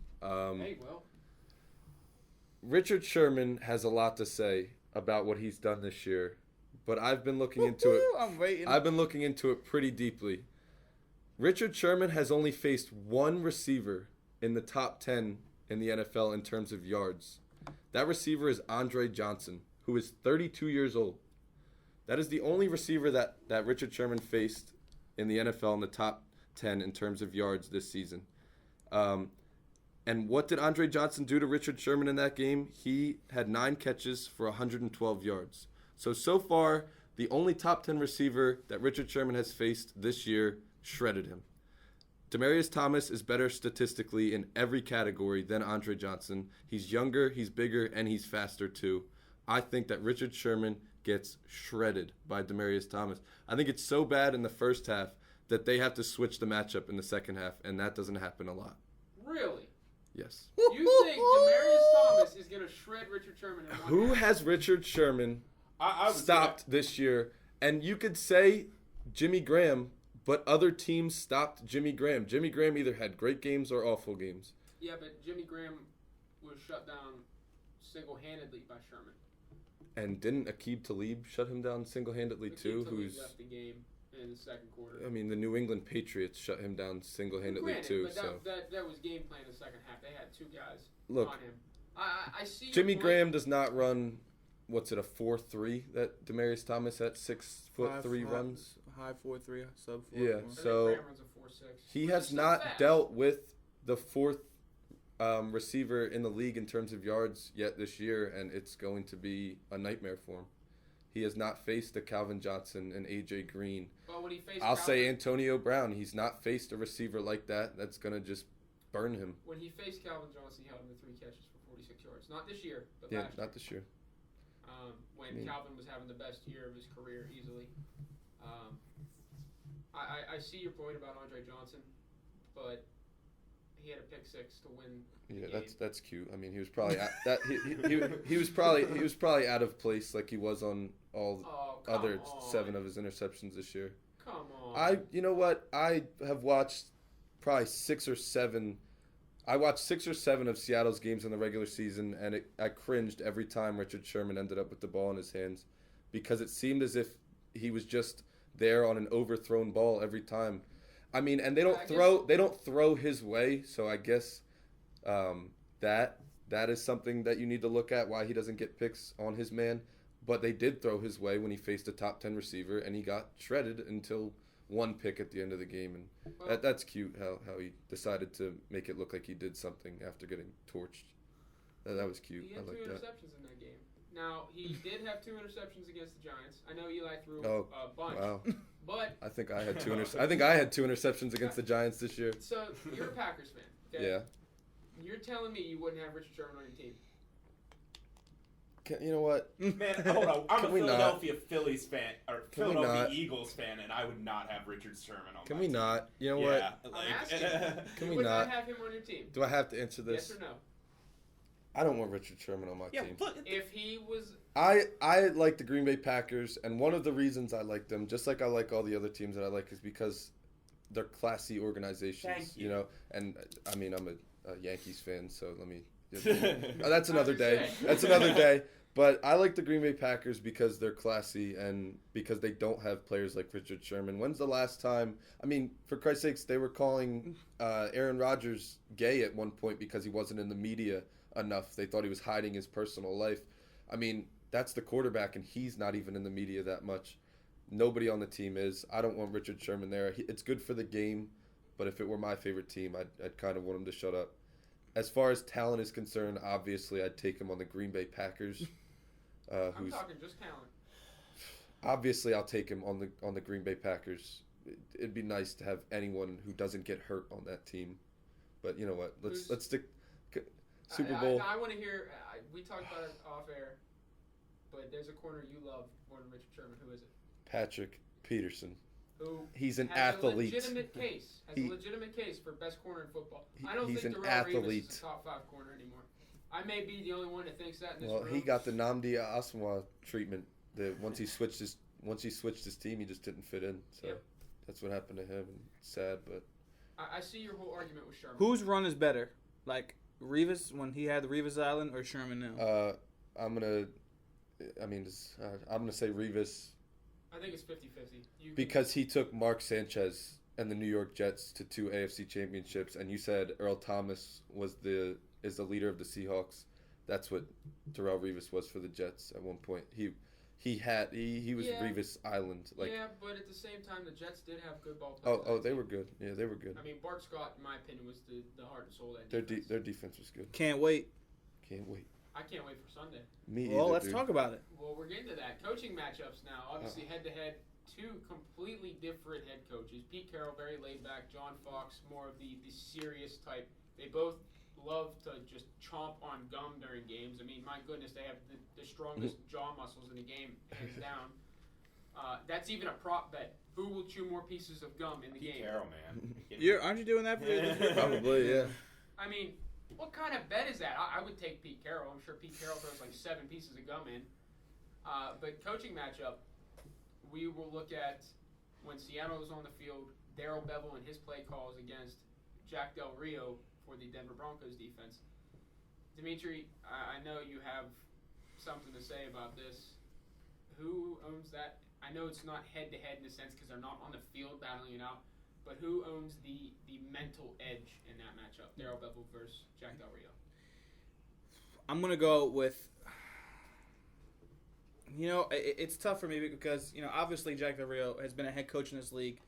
Richard Sherman has a lot to say about what he's done this year, but I've been looking into it. I'm waiting. I've been looking into it pretty deeply. Richard Sherman has only faced one receiver in the top 10 in the NFL in terms of yards. That receiver is Andre Johnson, who is 32 years old. That is the only receiver that Richard Sherman faced in the NFL in the top 10 in terms of yards this season. And what did Andre Johnson do to Richard Sherman in that game? He had 9 catches for 112 yards. So far, the only top 10 receiver that Richard Sherman has faced this year shredded him. Demarius Thomas is better statistically in every category than Andre Johnson. He's younger, he's bigger, and he's faster too. I think that Richard Sherman gets shredded by Demarius Thomas. I think it's so bad in the first half that they have to switch the matchup in the second half, and that doesn't happen a lot. Really? Yes. You think Demarius Thomas is going to shred Richard Sherman in one Who half? has Richard Sherman stopped this year? And you could say Jimmy Graham, but other teams stopped Jimmy Graham. Jimmy Graham either had great games or awful games. Yeah, but Jimmy Graham was shut down single-handedly by Sherman. And didn't Aqib Talib shut him down single-handedly too? Who's left the game in the second quarter. I mean, the New England Patriots shut him down single-handedly too. But that was game plan in the second half. They had 2 guys on him. I see. Jimmy Graham does not run. What's it, a 4.3 that Demarius Thomas at 6'3" runs? High 4.3, sub 4. Yeah, so Graham runs a 4.6. He has not dealt with the 4th receiver in the league in terms of yards yet this year, and it's going to be a nightmare for him. He has not faced a Calvin Johnson and A.J. Green. Well, when he faced I'll say Antonio Brown. He's not faced a receiver like that. That's going to just burn him. When he faced Calvin Johnson, he held him to 3 catches for 46 yards. Not this year, but yeah, last year. not this year. When Calvin was having the best year of his career easily. I see your point about Andre Johnson, but he had a pick 6 to win. Yeah, that's cute. I mean, he was probably he was probably out of place like he was on all other 7 of his interceptions this year. Come on. You know what? I have watched probably 6 or 7. I watched 6 or 7 of Seattle's games in the regular season, and I cringed every time Richard Sherman ended up with the ball in his hands, because it seemed as if he was just there on an overthrown ball every time. I mean, and they don't throw his way, so I guess that is something that you need to look at, why he doesn't get picks on his man. But they did throw his way when he faced a top 10 receiver, and he got shredded until 1 pick at the end of the game, and that's cute how he decided to make it look like he did something after getting torched. That was cute. He had I like 2 that. interceptions in that game. Now, he did have 2 interceptions against the Giants. I know Eli threw Oh, a bunch. Wow. But I think I had 2 interceptions against the Giants this year. so you're a Packers fan. Okay? Yeah. You're telling me you wouldn't have Richard Sherman on your team? You know what? Man, hold on. I'm a Can we not? Philadelphia Phillies fan, or Can we Philadelphia not? Eagles fan, and I would not have Richard Sherman on Can my we team. not? You know Yeah, what? I'm asking. Can You we would not? have him on your team? Do I have to answer this? Yes or no? I don't want Richard Sherman on my Yeah, team. but If he was... I like the Green Bay Packers, and one of the reasons I like them, just like I like all the other teams that I like, is because they're classy organizations. Thank you. know, and I mean I'm a Yankees fan, so let me. That's another day. That's another day. But I like the Green Bay Packers because they're classy and because they don't have players like Richard Sherman. When's the last time? I mean, for Christ's sakes, they were calling Aaron Rodgers gay at one point because he wasn't in the media enough. They thought he was hiding his personal life. I mean, that's the quarterback, and he's not even in the media that much. Nobody on the team is. I don't want Richard Sherman there. It's good for the game, but if it were my favorite team, I'd kind of want him to shut up. As far as talent is concerned, obviously I'd take him on the Green Bay Packers. I'm talking just talent. Obviously I'll take him on the Green Bay Packers. It'd be nice to have anyone who doesn't get hurt on that team. But you know what? Let's stick Super Bowl. I want to hear. We talked about it off air, but there's a corner you love more than Richard Sherman. Who is it? Patrick Peterson. Who He's an has athlete. A legitimate case. Has a legitimate case for best corner in football. I don't He's think an Darrelle Revis athlete. is a top 5 corner anymore. I may be the only one that thinks that in this Well, room. he got the Nnamdi Asomugha treatment. Once he switched his team, he just didn't fit in. So Yep. that's what happened to him. It's sad, but I see your whole argument with Sherman. Whose run is better? Like Revis when he had the Revis Island, or Sherman now? I'm gonna say Revis I think it's 50-50. because he took Mark Sanchez and the New York Jets to 2 AFC championships, and you said Earl Thomas is the leader of the Seahawks. That's what Darrelle Revis was for the Jets at one point. He was Yeah. Revis Island. yeah, but at the same time, the Jets did have good ball players. Oh, they were good. Yeah, they were good. I mean, Bart Scott, in my opinion, was the heart and soul of that Their defense. their defense was good. Can't wait. Can't wait. I can't wait for Sunday. Me Well, either, let's dude. talk about it. Well, we're getting to that. Coaching matchups now. Obviously, head-to-head, 2 completely different head coaches. Pete Carroll, very laid-back. John Fox, more of the serious type. They both love to just chomp on gum during games. I mean, my goodness, they have the strongest jaw muscles in the game, hands down. That's even a prop bet. Who will chew more pieces of gum in the Pete game? Carroll, man. Aren't you doing that for your Probably, yeah. I mean, what kind of bet is that? I would take Pete Carroll. I'm sure Pete Carroll throws like 7 pieces of gum in. But coaching matchup, we will look at when Seattle was on the field, Darrell Bevell and his play calls against Jack Del Rio for the Denver Broncos defense. Dimitri, I know you have something to say about this. Who owns that? I know it's not head-to-head in a sense because they're not on the field battling it out, but who owns the mental edge in that matchup? Darrell Bevell versus Jack Del Rio. I'm going to go with, it's tough for me because, obviously Jack Del Rio has been a head coach in this league.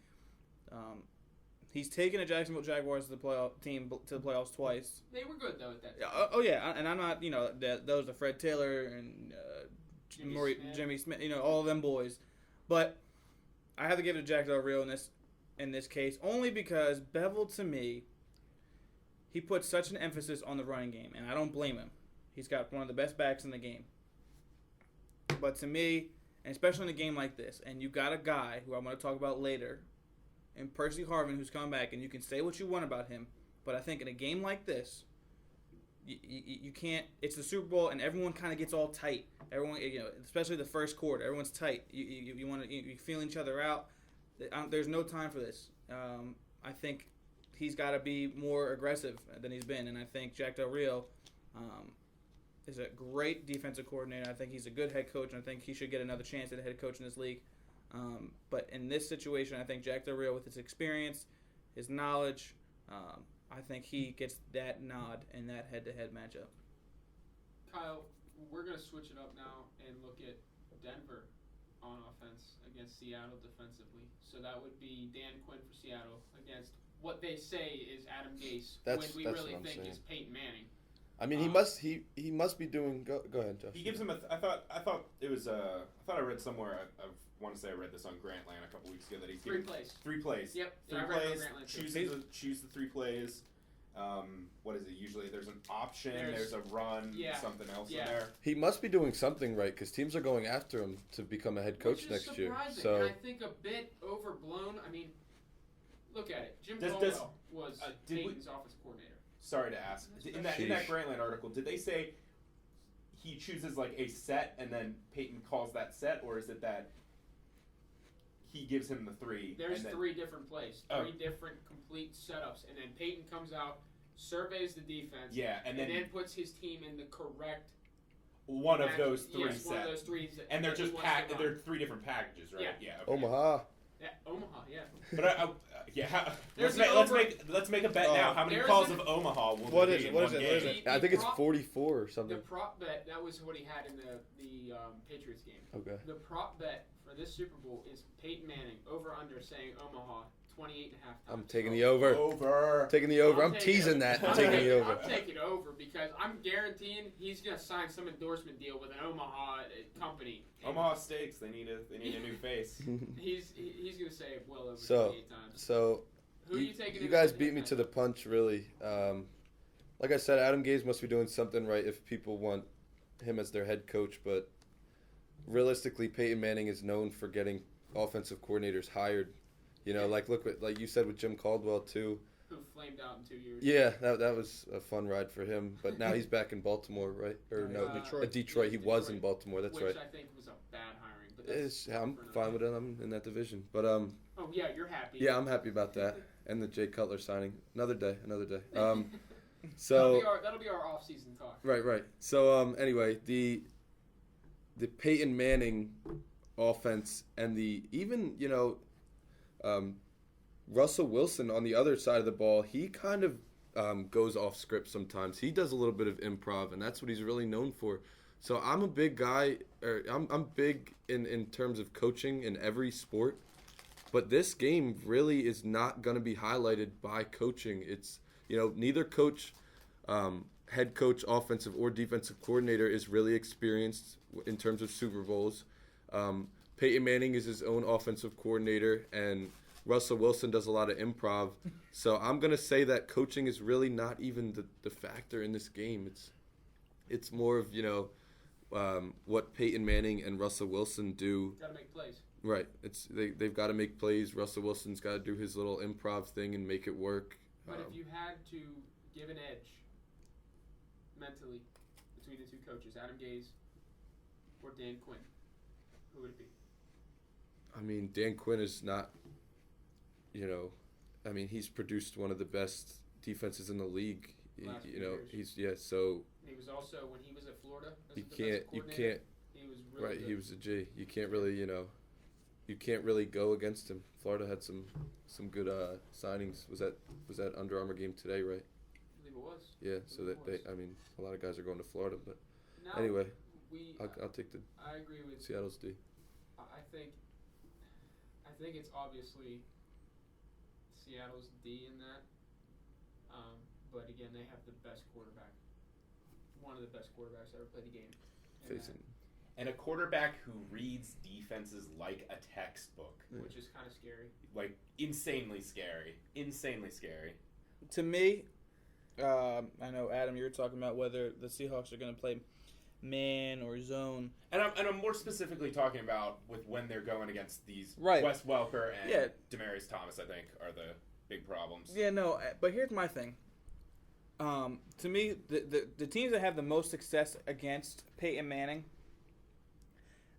He's taken a Jacksonville Jaguars to the playoffs twice. They were good, though, at that time. Oh, yeah, and I'm not, those are Fred Taylor and Jimmy Smith, all of them boys. But I have to give it to Jack Del Rio in this case, only because Bevell, to me, he puts such an emphasis on the running game, and I don't blame him. He's got one of the best backs in the game. But to me, and especially in a game like this, and you got a guy who I'm going to talk about later, and Percy Harvin, who's come back, and you can say what you want about him, but I think in a game like this, you can't. It's the Super Bowl, and everyone kind of gets all tight. Everyone, especially the first quarter, everyone's tight. You want to you feel each other out. There's no time for this. I think he's got to be more aggressive than he's been, and I think Jack Del Rio is a great defensive coordinator. I think he's a good head coach, and I think he should get another chance at a head coach in this league. But in this situation, I think Jack Del Rio, with his experience, his knowledge, I think he gets that nod in that head-to-head matchup. Kyle, we're going to switch it up now and look at Denver on offense against Seattle defensively. So that would be Dan Quinn for Seattle against what they say is Adam Gase when we really think is Peyton Manning. I mean, he must be doing. Go ahead, Josh. He gives him I thought it was I thought I read somewhere. I want to say I read this on Grantland a couple weeks ago that he's Three given plays. 3 plays. Yep. Three I read it on plays. Grantland, too. Choose the 3 plays. What is it? Usually there's an option. There's a run. Yeah. Something else Yeah. in there. He must be doing something right because teams are going after him to become a head coach Which is next year. surprising, So and I think a bit overblown. I mean, look at it. Jim Does- Caldwell was did we- Peyton's offensive coordinator. Sorry to ask. In that Grantland article, did they say he chooses like a set and then Peyton calls that set, or is it that he gives him the 3? There's and then, 3 different plays, Oh. 3 different complete setups, and then Peyton comes out, surveys the defense, Yeah, and then puts his team in the correct. one of those 3 yes, sets. one of those 3. And they're that he just wants to run. they're 3 different packages, right? Yeah. Okay. Omaha. Yeah, Omaha, yeah. But There's let's make a bet now. How many There's calls an- of Omaha will What there is be it? in What one is it? game? What is it? I think it's prop- 44 or The something. prop bet, that was what he had in the Patriots game. Okay. The prop bet for this Super Bowl is Peyton Manning over under saying Omaha 28.5 times. I'm taking the over. Over. Taking the over. I'm taking teasing it. that. I'm taking the over. I'm taking over because I'm guaranteeing he's gonna sign some endorsement deal with an Omaha company. Omaha Steaks. They need a new face. He's gonna say well over So- 28 times. So Who are you taking? you in guys the beat me to the punch, really. Like I said, Adam Gase must be doing something right if people want him as their head coach. But realistically, Peyton Manning is known for getting offensive coordinators hired. You know, like like you said with Jim Caldwell too. Who flamed out in 2 years? Yeah, that was a fun ride for him. But now he's back in Baltimore, right? Or no, Detroit. Detroit. He was in Baltimore. That's which right. I think was a bad hiring. But that's I'm for another fine with day. it. I'm in that division. But Oh yeah, you're happy. yeah, I'm happy about that. And the Jay Cutler signing. Another day. that'll So be our off-season talk. right. So anyway, the Peyton Manning offense and the even Russell Wilson on the other side of the ball, he kind of goes off script sometimes. He does a little bit of improv, and that's what he's really known for. So I'm a big guy, I'm big in terms of coaching in every sport, but this game really is not going to be highlighted by coaching. It's neither coach, head coach, offensive or defensive coordinator is really experienced in terms of Super Bowls. Peyton Manning is his own offensive coordinator, and Russell Wilson does a lot of improv. So I'm going to say that coaching is really not even the factor in this game. It's more of, what Peyton Manning and Russell Wilson do. Got to make plays. Right. They've got to make plays. Russell Wilson's got to do his little improv thing and make it work. But if you had to give an edge mentally between the 2 coaches, Adam Gase or Dan Quinn, who would it be? I mean, Dan Quinn is not, he's produced one of the best defenses in the league. Last few years. So He was also, when he was at Florida, as you a defensive can't, coordinator, he was really right, good. he was a G. You can't really, you can't really go against him. Florida had some good signings. Was that Under Armour game today, right? I believe it was. Yeah, so that was. a lot of guys are going to Florida, but Now, anyway, we, I'll take the I agree with Seattle's D. I think it's obviously Seattle's D in that. But again, they have the best quarterback. One of the best quarterbacks ever played the game. Facing. And a quarterback who reads defenses like a textbook. Which is kind of scary. Like, insanely scary. Insanely scary. To me, I know, Adam, you were talking about whether the Seahawks are going to play man or zone. And I'm more specifically talking about with when they're going against these Right. Wes Welker and Yeah. Demaryius Thomas, I think, are the big problems. Yeah, no, but here's my thing. To me, the teams that have the most success against Peyton Manning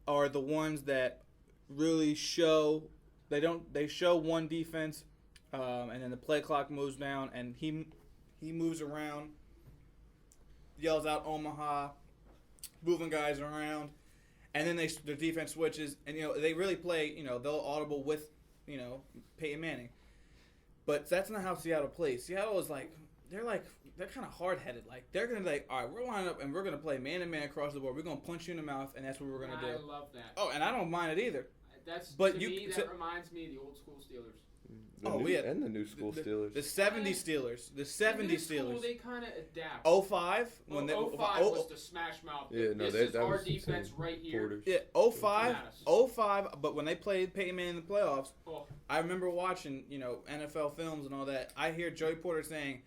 are the ones that really show they show one defense, and then the play clock moves down, and he moves around, yells out Omaha, moving guys around, and then their defense switches, and they really play. They'll audible with Peyton Manning, but that's not how Seattle plays. Seattle is they're kind of hard-headed. Like, they're going to be like, all right, we're lining up, and we're going to play man-to-man across the board. We're going to punch you in the mouth, and that's what we're going to do. I love that. Oh, and I don't mind it either. That But reminds me of the old school Steelers. And the new school Steelers. The 70 Steelers. The 70 Steelers. They kind of adapt. 05 when 05 was the smash mouth. Yeah, no, this is that our was defense insane. right here. Porters. Yeah, 05, but when they played Peyton Manning in the playoffs, I remember watching, NFL films and all that. I hear Joey Porter saying,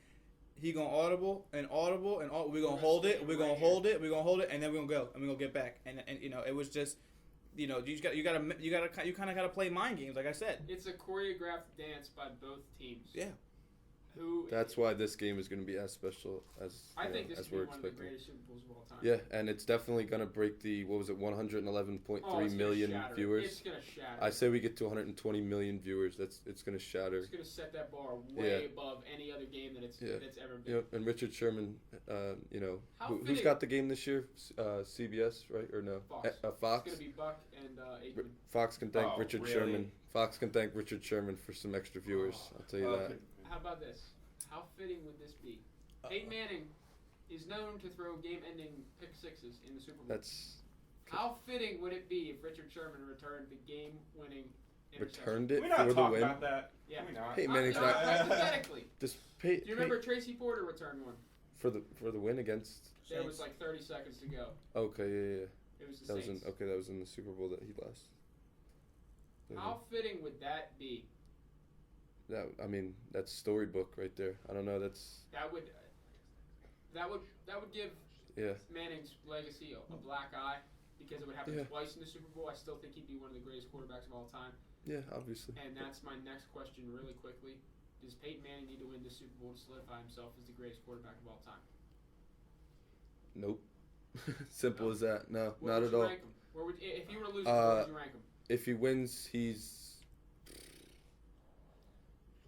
he gonna audible, we're gonna hold it, and then we're gonna go, and we're gonna get back, and it was just, you kind of gotta play mind games, like I said. It's a choreographed dance by both teams. Yeah. That's why this game is going to be as special as I think this as is one we're of the expecting. greatest Super Bowls of all time. Yeah, and it's definitely going to break the 111.3 million viewers. It's gonna shatter. I say we get to 120 million viewers. It's going to shatter. It's gonna set that bar way above any other game that's ever been. And Richard Sherman, who's fitting. got the game this year? CBS, right or no? Fox. Fox. It's gonna be Buck and Aikman. Fox can thank Richard really? Sherman. Fox can thank Richard Sherman for some extra viewers. I'll tell you that. How about this? How fitting would this be? Peyton Manning is known to throw game-ending pick sixes in the Super Bowl. How fitting would it be if Richard Sherman returned the game-winning interception? Returned it Can we not for the talk win. about that? Yeah. Can we not? Peyton Manning's not. Hypothetically. Do Do you remember Tracy Porter returned one? for the win against? There was like 30 seconds to go. Okay, yeah. It was the That was Saints. that was in the Super Bowl that he lost. How fitting would that be? That's storybook right there. I don't know. That would give Manning's legacy a black eye because it would happen twice in the Super Bowl. I still think he'd be one of the greatest quarterbacks of all time. Yeah, obviously. And that's my next question, really quickly: does Peyton Manning need to win the Super Bowl to solidify himself as the greatest quarterback of all time? Nope. Simple as that. No, Where not would at you all. rank him? If you were to lose, where would you rank him? If he wins,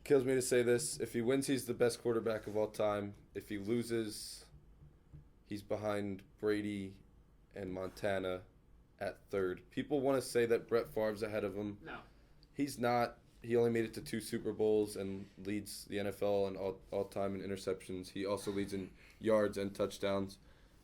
kills me to say this. If he wins, he's the best quarterback of all time. If he loses, he's behind Brady and Montana at third. People want to say that Brett Favre's ahead of him. No. He's not. He only made it to 2 Super Bowls and leads the NFL in all time in interceptions. He also leads in yards and touchdowns.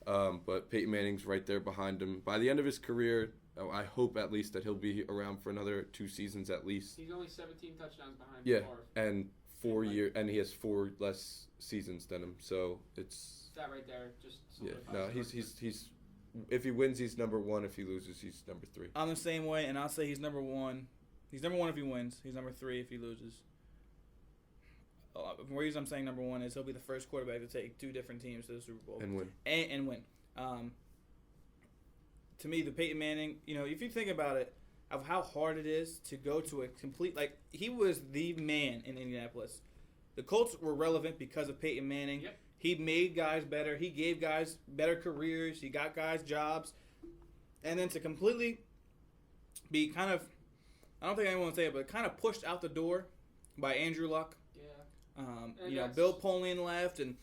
But Peyton Manning's right there behind him. By the end of his career, I hope at least that he'll be around for another 2 seasons at least. He's only 17 touchdowns behind. Yeah, Favre. and 4 years, and he has 4 less seasons than him. So it's that right there. Just he's if he wins, he's number 1. If he loses, he's number 3. I'm the same way, and I'll say he's number 1. He's number 1 if he wins. He's number 3 if he loses. The reason I'm saying number 1 is he'll be the first quarterback to take 2 different teams to the Super Bowl And win. And win. To me, the Peyton Manning, if you think about it, of how hard it is to go to a complete, he was the man in Indianapolis. The Colts were relevant because of Peyton Manning. Yep. He made guys better. He gave guys better careers. He got guys jobs. And then to completely be kind of, I don't think anyone would say it, but kind of pushed out the door by Andrew Luck. Yeah. Bill Polian left, and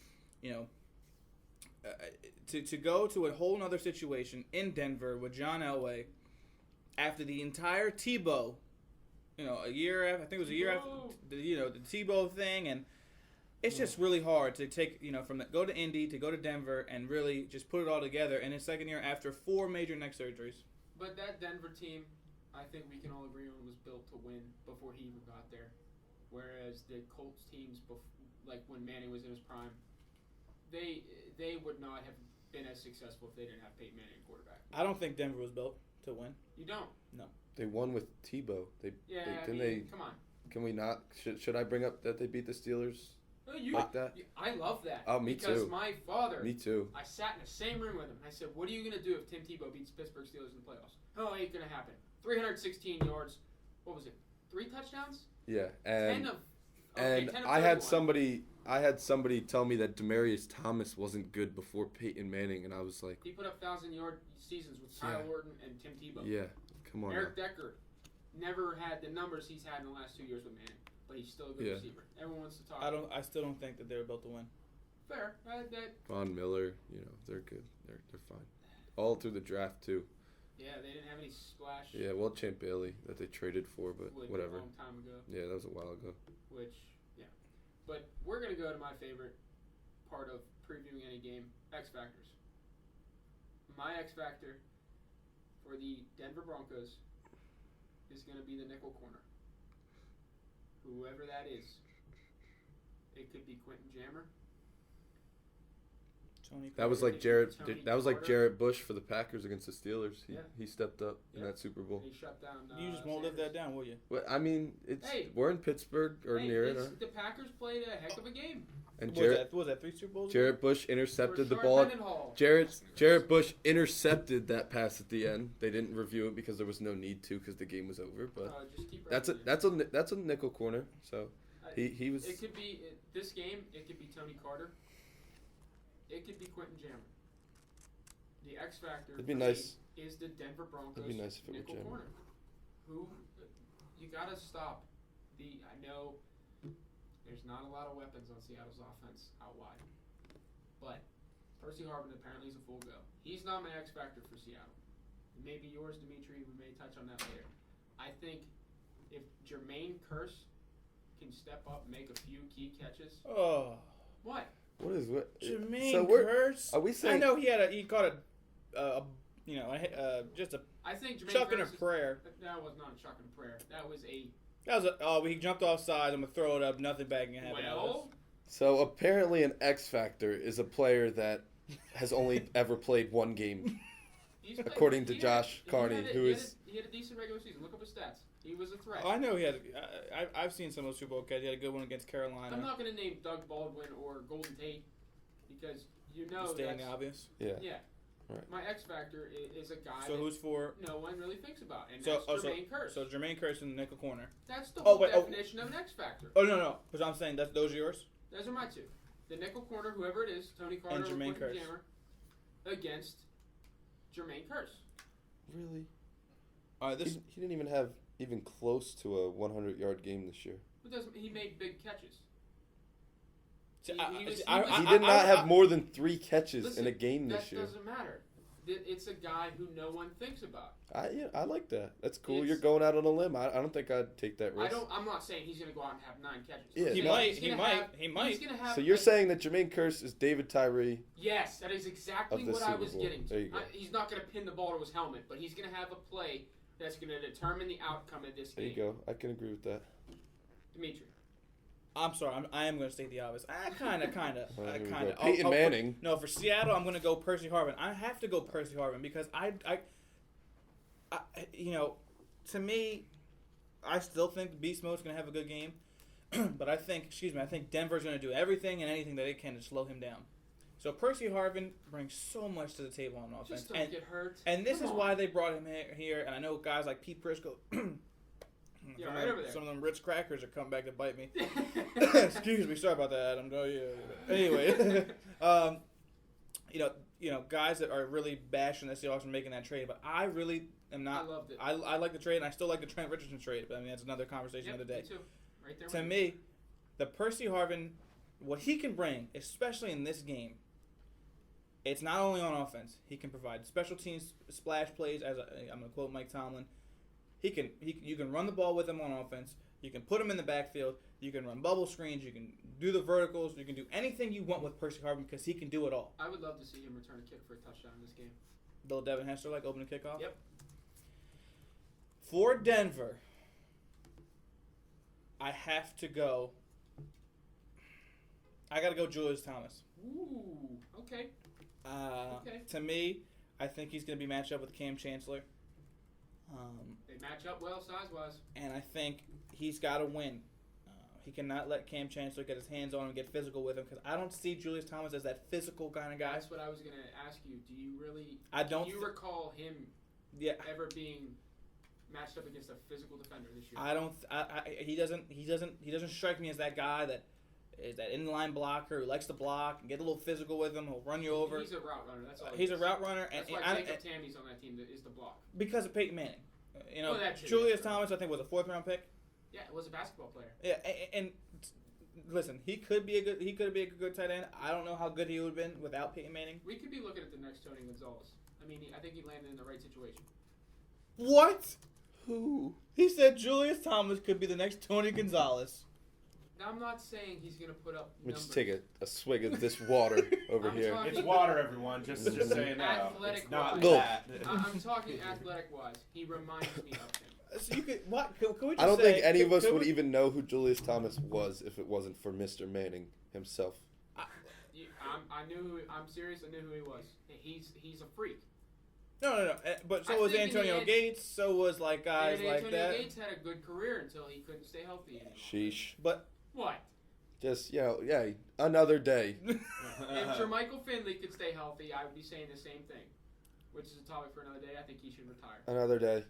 to go to a whole other situation in Denver with John Elway after the entire Tebow, a year after, I think it was a year after the Tebow thing, and it's just really hard to take go to Indy to go to Denver and really just put it all together in his second year after 4 major neck surgeries. But that Denver team, I think we can all agree on, was built to win before he even got there. Whereas the Colts teams, like when Manning was in his prime, they would not have been as successful if they didn't have Peyton Manning quarterback. I don't think Denver was built to win. You don't? No. They won with Tebow. Come on. Can we not? Should I bring up that they beat the Steelers like that? I love that. Oh, me because too. My father. Me too. I sat in the same room with him. And I said, "What are you gonna do if Tim Tebow beats Pittsburgh Steelers in the playoffs?" Oh, it ain't gonna happen. 316 yards. What was it? 3 touchdowns? Yeah, 10 of I had 31. I had somebody tell me that Demaryius Thomas wasn't good before Peyton Manning, and I was like, He put up 1,000-yard seasons with Kyle Orton and Tim Tebow. yeah, come on. Eric Decker never had the numbers he's had in the last 2 years with Manning, but he's still a good receiver. Everyone wants to talk. I still don't think that they were built to win. Fair. Von Miller, they're good. They're fine. All through the draft too. Yeah, they didn't have any splash. Yeah, well, Champ Bailey that they traded for, but whatever. A long time ago. Yeah, that was a while ago. But we're going to go to my favorite part of previewing any game, X Factors. My X Factor for the Denver Broncos is going to be the nickel corner. whoever that is. It could be Quentin Jammer. That was like Jarrett Bush for the Packers against the Steelers. He stepped up in that Super Bowl. He shut down. You just won't live that down, will you? Well, I mean, we're in Pittsburgh or near it. The Packers played a heck of a game. And what was that 3 Super Bowls? Jarrett Bush intercepted the ball. Jarrett Bush intercepted that pass at the end. They didn't review it because there was no need to because the game was over. But that's a nickel corner. So he was. It could be this game. It could be Tony Carter. It could be Quentin Jammer. The X factor It'd be nice. Is the Denver Broncos It'd be nice if it nickel were corner. Who you gotta stop. I know there's not a lot of weapons on Seattle's offense out wide, but Percy Harvin apparently is a full go. He's not my X factor for Seattle. Maybe yours, Dimitri. We may touch on that later. I think if Jermaine Kearse can step up and make a few key catches. Oh. What? What? Jermaine Kearse. Are we saying? I know he caught just a I think Jermaine chuck and a Kearse prayer. That was not a chuck and a prayer. That was he jumped off sides. I'm gonna throw it up. Nothing back can happen. So apparently, an X factor is a player that has only ever played one game, according to Josh Carney, he had a decent regular season. Look up his stats. He was a threat. Oh, I know he had. I've seen some of those Super Bowl catches. He had a good one against Carolina. I'm not going to name Doug Baldwin or Golden Tate because that's obvious. Yeah. Right. My X factor is a guy. So who's for? No one really thinks about, and that's Jermaine Kearse. So Jermaine Kearse in the nickel corner. That's the whole definition of an X factor. Oh no, because I'm saying those are yours. Those are my two. The nickel corner, whoever it is, Tony Carter and Jermaine or Jammer, against Jermaine Kearse. Really? He didn't even have close to a 100-yard game this year. He made big catches. He did not have more than 3 catches in a game this year. That doesn't matter. It's a guy who no one thinks about. I like that. That's cool. You're going out on a limb. I don't think I'd take that risk. I'm not saying he's going to go out and have 9 catches. Yeah, he might. So you're saying that Jermaine Kearse is David Tyree? Yes, that is exactly what I was getting to. There you go. He's not going to pin the ball to his helmet, but he's going to have a play that's going to determine the outcome of this game. There you go. I can agree with that. Dimitri. I'm sorry. I am going to state the obvious. Kind of. Peyton Manning. For Seattle, I'm going to go Percy Harvin. I have to go Percy Harvin because I to me, I still think Beast Mode's going to have a good game, but I think Denver's going to do everything and anything that they can to slow him down. So Percy Harvin brings so much to the table on offense. Just don't get hurt. And this is why they brought him here. And I know guys like Pete Prisco. Right over there. Some of them Ritz crackers are coming back to bite me. Excuse me, sorry about that, Adam. Oh yeah. Anyway, guys that are really bashing the Seahawks for making that trade, but I really am not. I loved it. I like the trade, and I still like the Trent Richardson trade. But I mean, that's another conversation of the day. Me too. Right there. To me, the Percy Harvin, what he can bring, especially in this game, it's not only on offense. He can provide special teams splash plays. I'm going to quote Mike Tomlin. You can run the ball with him on offense. You can put him in the backfield. You can run bubble screens. You can do the verticals. You can do anything you want with Percy Harvin because he can do it all. I would love to see him return a kick for a touchdown in this game. Bill Devin Hester open the kickoff? Yep. For Denver, I have to go. I got to go Julius Thomas. Ooh, okay. To me, I think he's going to be matched up with Cam Chancellor. They match up well size-wise. And I think he's got to win. He cannot let Cam Chancellor get his hands on him and get physical with him because I don't see Julius Thomas as that physical kind of guy. That's what I was going to ask you. Do you really do you recall him ever being matched up against a physical defender this year? I don't. He doesn't strike me as that guy that is that inline blocker who likes to block and get a little physical with him. He'll run you over. He's a route runner. That's all. He's a route runner, that's why Jacob Tammy's on that team is the block. Because of Peyton Manning. Julius Thomas, I think, was a 4th-round pick. Yeah, it was a basketball player. Yeah, and listen, he could be a good tight end. I don't know how good he would have been without Peyton Manning. We could be looking at the next Tony Gonzalez. I mean, I think he landed in the right situation. What? Who? He said Julius Thomas could be the next Tony Gonzalez. I'm not saying he's going to put up Let me numbers. just take a swig of this water over I'm here. talking- It's water, everyone. Just so you know. Athletic It's not wise. that. I'm talking athletic-wise. He reminds me of him. So you could what? Can we just I don't say, think any of us could would we- even know who Julius Thomas was if it wasn't for Mr. Manning himself. I knew who. I'm serious. I knew who he was. He's a freak. No. But so I was think in the Antonio end- Gates. So was like guys And like Antonio that. Gates had a good career until he couldn't stay healthy anymore. Sheesh. But What? Just, another day. If Jermichael Finley could stay healthy, I would be saying the same thing. Which is a topic for another day. I think he should retire. Another day.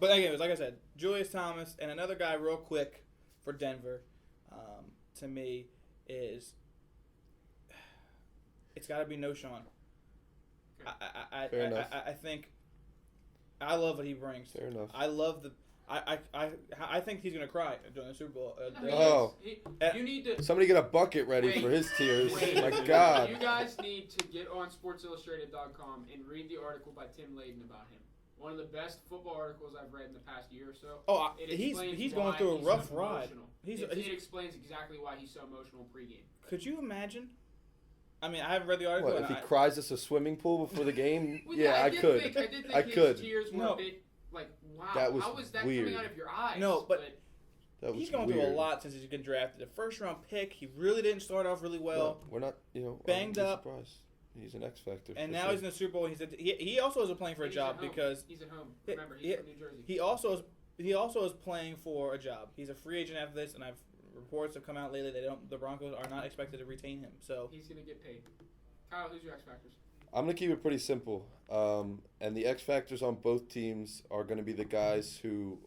but anyways, like I said, Julius Thomas and another guy real quick for Denver, to me is it's got to be No Sean. Fair enough. I think I love what he brings. Fair enough. I love the. I think he's gonna cry during the Super Bowl. You need to. Somebody get a bucket ready Wait. for his tears. Wait. My God. You guys need to get on SportsIllustrated.com and read the article by Tim Layden about him. One of the best football articles I've read in the past year or so. Oh, It he's explains going why through a he's rough so ride. emotional. It explains exactly why he's so emotional pregame. Could you imagine? I mean, I haven't read the article. What, if he cries us a swimming pool before the game? Well, Yeah, I did could. Think, I did think I his could. tears were No. a bit like, wow, That was how was that weird. coming out of your eyes? No, but That was he's going weird. through a lot since he's been drafted. The first round pick, he really didn't start off really well. No, we're not, banged up. Surprised. He's an X factor. And for now sure. he's in the Super Bowl. He also isn't playing for a He's job at home. because he's at home. He- Remember, he's he- from New Jersey. he also is playing for a job. He's a free agent after this, and reports have come out lately the Broncos are not expected to retain him. So He's gonna get paid. Kyle, who's your X factors? I'm going to keep it pretty simple. And the X factors on both teams are going to be the guys who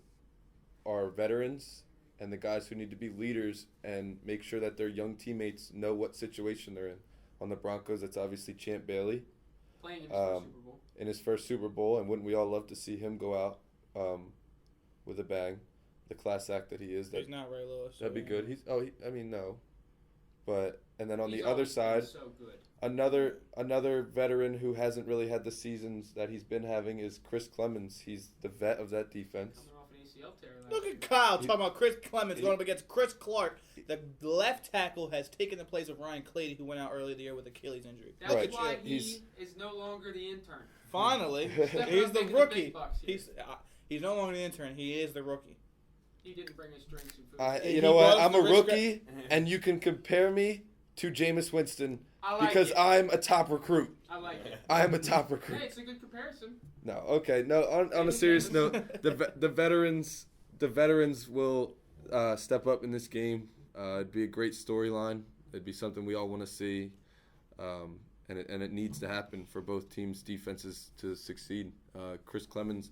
are veterans and the guys who need to be leaders and make sure that their young teammates know what situation they're in. On the Broncos, it's obviously Champ Bailey Playing in his first Super Bowl. in his first Super Bowl, and wouldn't we all love to see him go out with a bang? The class act that he is. he's not Ray Lewis. That'd be good. No. But, and then on He's the other always been side, so good. another veteran who hasn't really had the seasons that he's been having is Chris Clemens. He's the vet of that defense. Coming off an ACL tear. Look at Kyle talking about Chris Clemens going up against Chris Clark. The left tackle has taken the place of Ryan Clady, who went out earlier in the year with Achilles injury. That's Right. why he He's- is no longer the intern. Finally, Stepping he's up the making rookie. big bucks here. He's no longer the intern. He is the rookie. He didn't bring his drinks and food. He You know what? was I'm the a risk rookie, and you can compare me to Jameis Winston I like because it. I'm a top recruit. I like it. I am a top Hey, recruit. it's a good comparison. No, okay, no. On a serious note, the veterans will step up in this game. It'd be a great storyline. It'd be something we all want to see, and it needs to happen for both teams' defenses to succeed. Chris Clemens,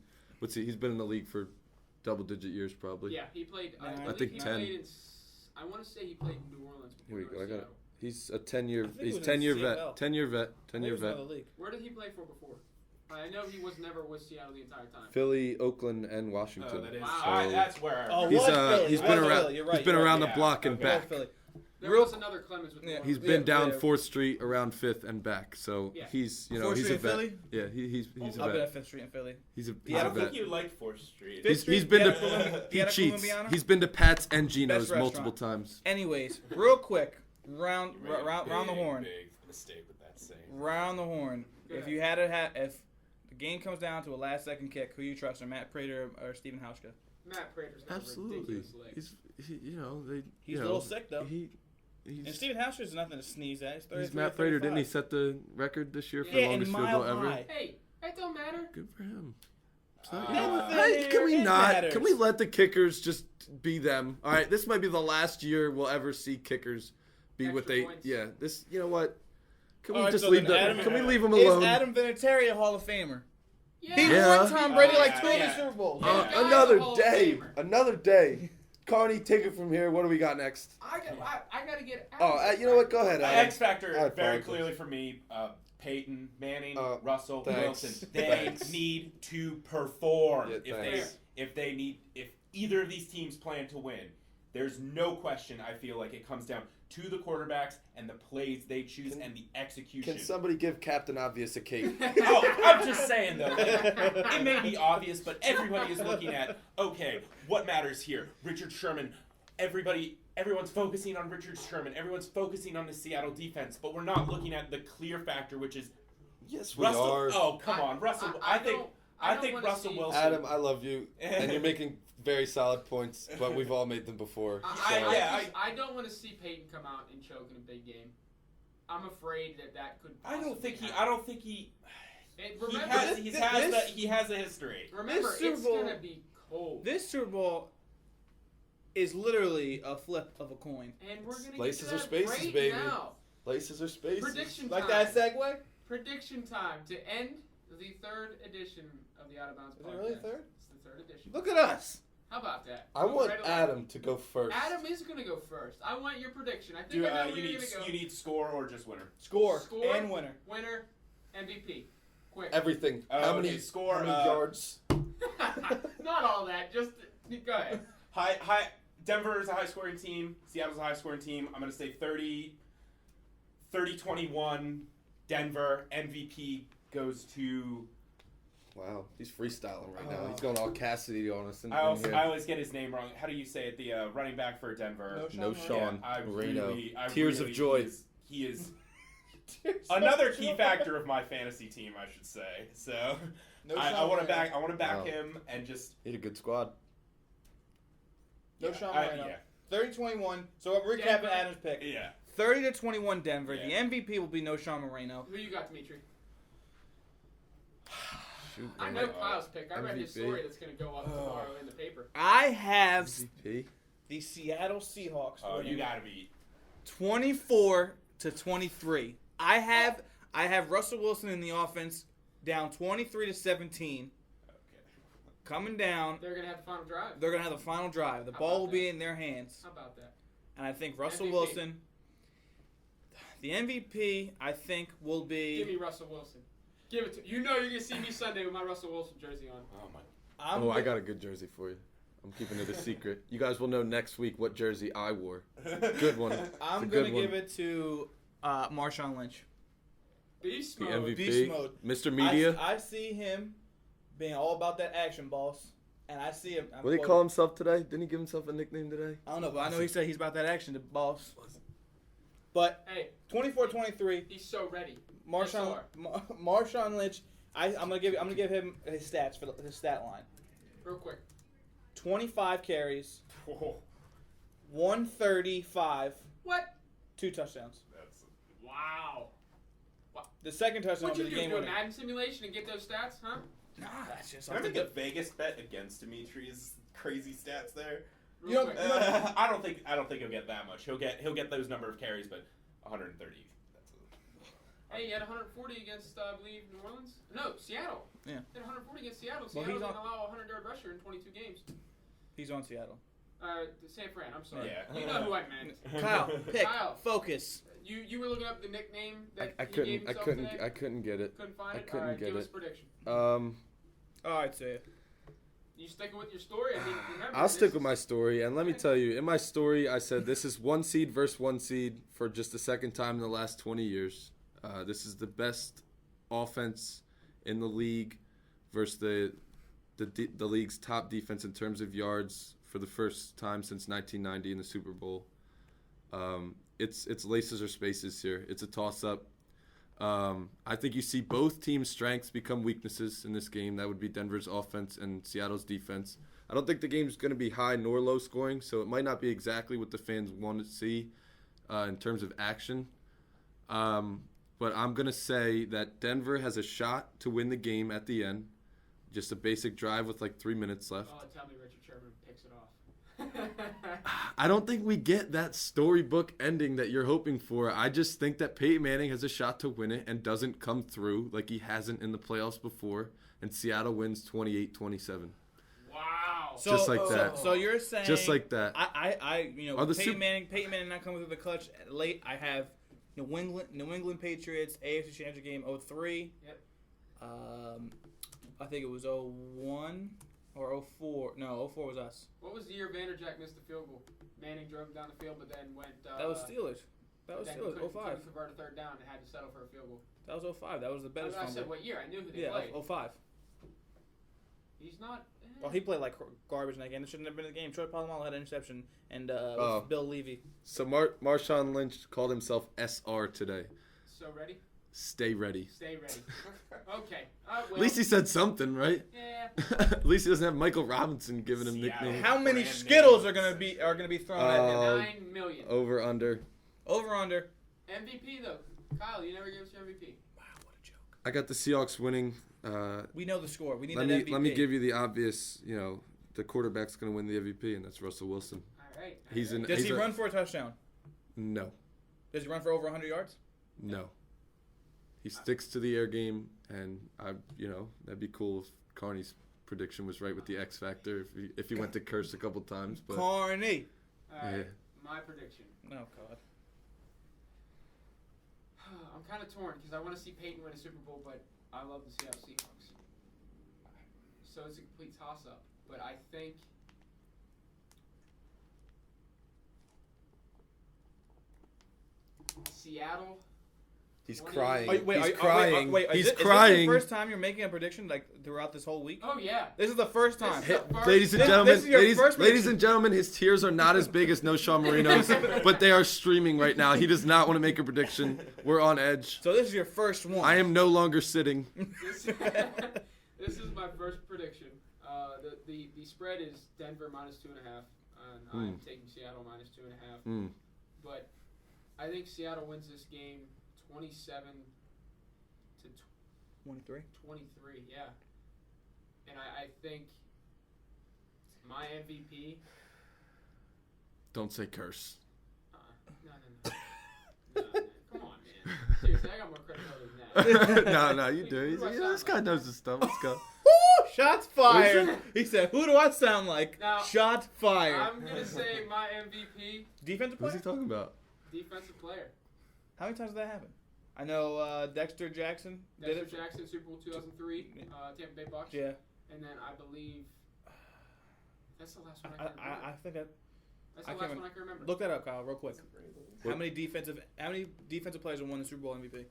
he's been in the league for double-digit years probably. Yeah, he played. I believe think he 10. Played in, I want to say he played in New Orleans. Here we before go. I got it. Seattle. He's a 10-year. I think He's he was 10-year in vet. CFL. 10-year vet. 10-year He was in vet. another league. Where did he play for before? I know he was never with Seattle the entire time. Philly, Oakland, and Washington. Oh, that is. Wow. All right, that's where. Oh, He's was Philly. he's I been was around. Philly. You're right, He's been you're around right. the block and Okay. back. Philly. There Real- was another Clemens with New Yeah. Orleans. He's been down yeah. 4th Street, around 5th, and back. So Yeah. he's Fourth he's Street a in vet. Philly? Yeah, he's a I've been vet. at Fifth Street in Philly. He's a I don't vet. think you like 4th Street. Fifth He's Street, been Piano to Colum- he Piano cheats. Columbiana? He's been to Pat's and Gino's Best multiple restaurant. times. Anyways, real quick, round You made a round the big, horn. Big mistake with that saying. Round the horn. Go If ahead. you had if the game comes down to a last-second kick, who you trust, or Matt Prater or Steven Hauschka? Matt Prater's got a Absolutely. ridiculous leg. He's He's a little sick though. He's And Steven Hauschka is nothing to sneeze at. He's 33 Matt or Prater. Didn't he 35. set the record this year for Yeah, the and longest field mile goal ever? high. Hey, that don't matter. Good for him. Everything Can we it not? matters. Can we let the kickers just be them? All right, this might be the last year we'll ever see kickers be what Extra they. points. Yeah, this. You know what? Can we All right, just so leave then them? Adam- Can we leave them Is alone? Adam Vinatieri a Hall of Famer? Yeah. He Yeah. won Tom Brady like Yeah, 2 of the yeah. Super Bowls. Yeah. Guy's a Another Hall of day. Famer. Another day. Carney, take it from here. What do we got next? I got to get. Oh, Adam's you know what? Go factor. ahead, Adam. X Factor, I very apologize. clearly for me, Peyton, Manning, Russell, thanks. Wilson. They Thanks. need to perform. Yeah, thanks. If either of these teams plan to win, there's no question. I feel like it comes down to the quarterbacks and the plays they choose and the execution. Can somebody give Captain Obvious a cake? Oh, I'm just saying though, like, it may be obvious, but everybody is looking at, okay, what matters here? Richard Sherman everyone's focusing on Richard Sherman. Everyone's focusing on the Seattle defense, but we're not looking at the clear factor, which is Yes, we Russell. are. Oh, come on, Russell. I think Russell Wilson. Adam, I love you, and you're making very solid points, but we've all made them before. I don't want to see Peyton come out and choke in a big game. I'm afraid that could. I don't think he. Remember, He has a history. Remember, it's gonna be cold. This Super Bowl is literally a flip of a coin. And we're gonna Places get to are that spaces, right baby. now. Places are spaces. Prediction Like time. that segue? Prediction time to end the third edition of the Out of Bounds Is podcast. it really third? It's the third edition. Look at us. How about that? I want Right along. Adam to go first. Adam is gonna go first. I want your prediction. I think Do I know where you you're need gonna go. you need score or just winner? Score and winner. Winner, MVP. Quick. Everything. Oh, how okay, many score, How many yards? Not all that. Just go ahead. High. Denver is a high-scoring team. Seattle's a high-scoring team. I'm going to say 30-21 Denver. MVP goes to... Wow, he's freestyling right now. He's going all Cassidy on us. I always get his name wrong. How do you say it? The running back for Denver. No Sean Moreno. I Tears of joy. He is another key factor of my fantasy team, I should say. So I want to back him and just... He had a good squad. No Sean Moreno. Yeah. 30-21. So I'm recapping Denver. Adam's pick. Yeah. 30-21 Denver. Yeah. The MVP will be No Sean Moreno. Who you got, Dimitri? Shoot, I man. know Kyle's pick. I read his MVP. story that's going to go up tomorrow in the paper. I have MVP. the Seattle Seahawks. Oh, you got to be... 24-23. I have Russell Wilson in the offense down 23-17. Coming down. They're going to have the final drive. They're going to have the final drive. The How ball about will that? be in their hands. How about that? And I think Russell MVP. Wilson, the MVP, I think, will be... Give me Russell Wilson. Give it to you. Know you're going to see me Sunday with my Russell Wilson jersey on. Oh, my... I got a good jersey for you. I'm keeping it a secret. You guys will know next week what jersey I wore. Good one. I'm going to give it to Marshawn Lynch. Beast The mode. MVP. Beast mode. Mr. Media. I see him being all about that action, boss. And I see him. What did he call himself today? Didn't he give himself a nickname today? I don't know, but I know he said he's about that action, the boss. But Hey, 24-23, he's so ready. Marshawn Lynch. I'm gonna give him his stats for his stat line. Real quick. 25 carries, Whoa. 135, What? 2 touchdowns. That's... Wow. The second touchdown What'd will you be do? the game Do a winner. Madden simulation and get those stats, huh? Nah, that's just Remember something the Vegas bet against Dimitri's crazy stats there? Real You know- quick. I don't think he'll get that much. He'll get those number of carries, but 130. That's Hey, he had 140 against, I believe, New Orleans? No, Seattle. Yeah. He had 140 against Seattle. Well, Seattle he's didn't on- allow a 100-yard rusher in 22 games. He's on Seattle. San Fran, I'm sorry. Yeah. You know who I meant. Kyle, pick, Kyle. focus. You were looking up the nickname that I he gave couldn't. I himself couldn't. today? I couldn't get it. Couldn't find I it? couldn't All right, get give us it. a prediction. All right, say it. You sticking with your story? I mean, remember, I'll this stick is- with my story, and let me Okay. tell you, in my story, I said this is 1 seed versus 1 seed for just the second time in the last 20 years. This is the best offense in the league versus the league's top defense in terms of yards for the first time since 1990 in the Super Bowl. It's laces or spaces here. It's a toss-up. I think you see both teams' strengths become weaknesses in this game. That would be Denver's offense and Seattle's defense. I don't think the game's going to be high nor low scoring, so it might not be exactly what the fans want to see in terms of action. But I'm going to say that Denver has a shot to win the game at the end. Just a basic drive with like 3 minutes left. Oh, tell me Richard Sherman picks it off. I don't think we get that storybook ending that you're hoping for. I just think that Peyton Manning has a shot to win it and doesn't come through like he hasn't in the playoffs before, and Seattle wins 28-27. Wow. Just like that. So you're saying Just like that. Peyton Are the Manning not coming through the clutch late. I have New England Patriots AFC Championship game 03. Yep. I think it was 01 or 04. No, 04 was us. What was the year Vanderjack missed the field goal? Manning drove down the field, but then went. That was Steelers. That was then Steelers. couldn't 05. convert a third down and had to settle for a field goal. That was 05. That was the better I said what year? I knew who they Yeah, played. 05. He's he's not. Well, he played like garbage in that game. It shouldn't have been a game. Troy Polamalu had an interception, and Bill Levy. So Marshawn Lynch called himself SR today. So ready? Stay ready. Stay ready. Okay. At least he said something, right? Yeah. At least he doesn't have Michael Robinson giving him Seattle. nicknames. How many Skittles are gonna be thrown at him? 9 million. Over under. Over under. MVP though. Kyle, you never gave us your MVP. Wow, what a joke. I got the Seahawks winning. We know the score. We need Let an me MVP. let me give you the obvious. The quarterback's going to win the MVP, and that's Russell Wilson. All right. Does he run for a touchdown? No. Does he run for over 100 yards? No. He sticks to the air game, and that'd be cool if Carney's prediction was right with the X factor. If he went to curse a couple times, but Carney. All right. Yeah. My prediction. Oh God. I'm kind of torn because I want to see Peyton win a Super Bowl, but I love the Seattle Seahawks. So it's a complete toss-up. But I think Seattle. he's 20. crying. He's crying. Is this crying. the first time you're making a prediction throughout this whole week? Oh yeah. This is the first time. This is the first- Ladies and This gentlemen, is your first ladies and gentlemen, his tears are not as big as No Sean Marino's, but they are streaming right now. He does not want to make a prediction. We're on edge. So this is your first one. I am no longer sitting. This is my first prediction. The spread is Denver -2.5, and I'm taking Seattle -2.5. But I think Seattle wins this game 27 to 23. 23. Yeah, and I think my MVP. Don't say curse. No. Come on, man. Seriously, I got more credibility than that. No, you do. This guy knows his stuff. Let's go. Woo! Shots fired. He said, "Who do I sound like?" Now, Shots fired. I'm gonna say my MVP, Defensive What's player. he talking about? defensive player. How many times did that happen? I know Dexter Jackson did Dexter it. Jackson, Super Bowl 2003, Tampa Bay Bucks. Yeah. And then I believe that's the last one I can remember. I think that. That's I the can't last one I can remember. Look that up, Kyle, real quick. What? How many defensive players have won the Super Bowl MVP?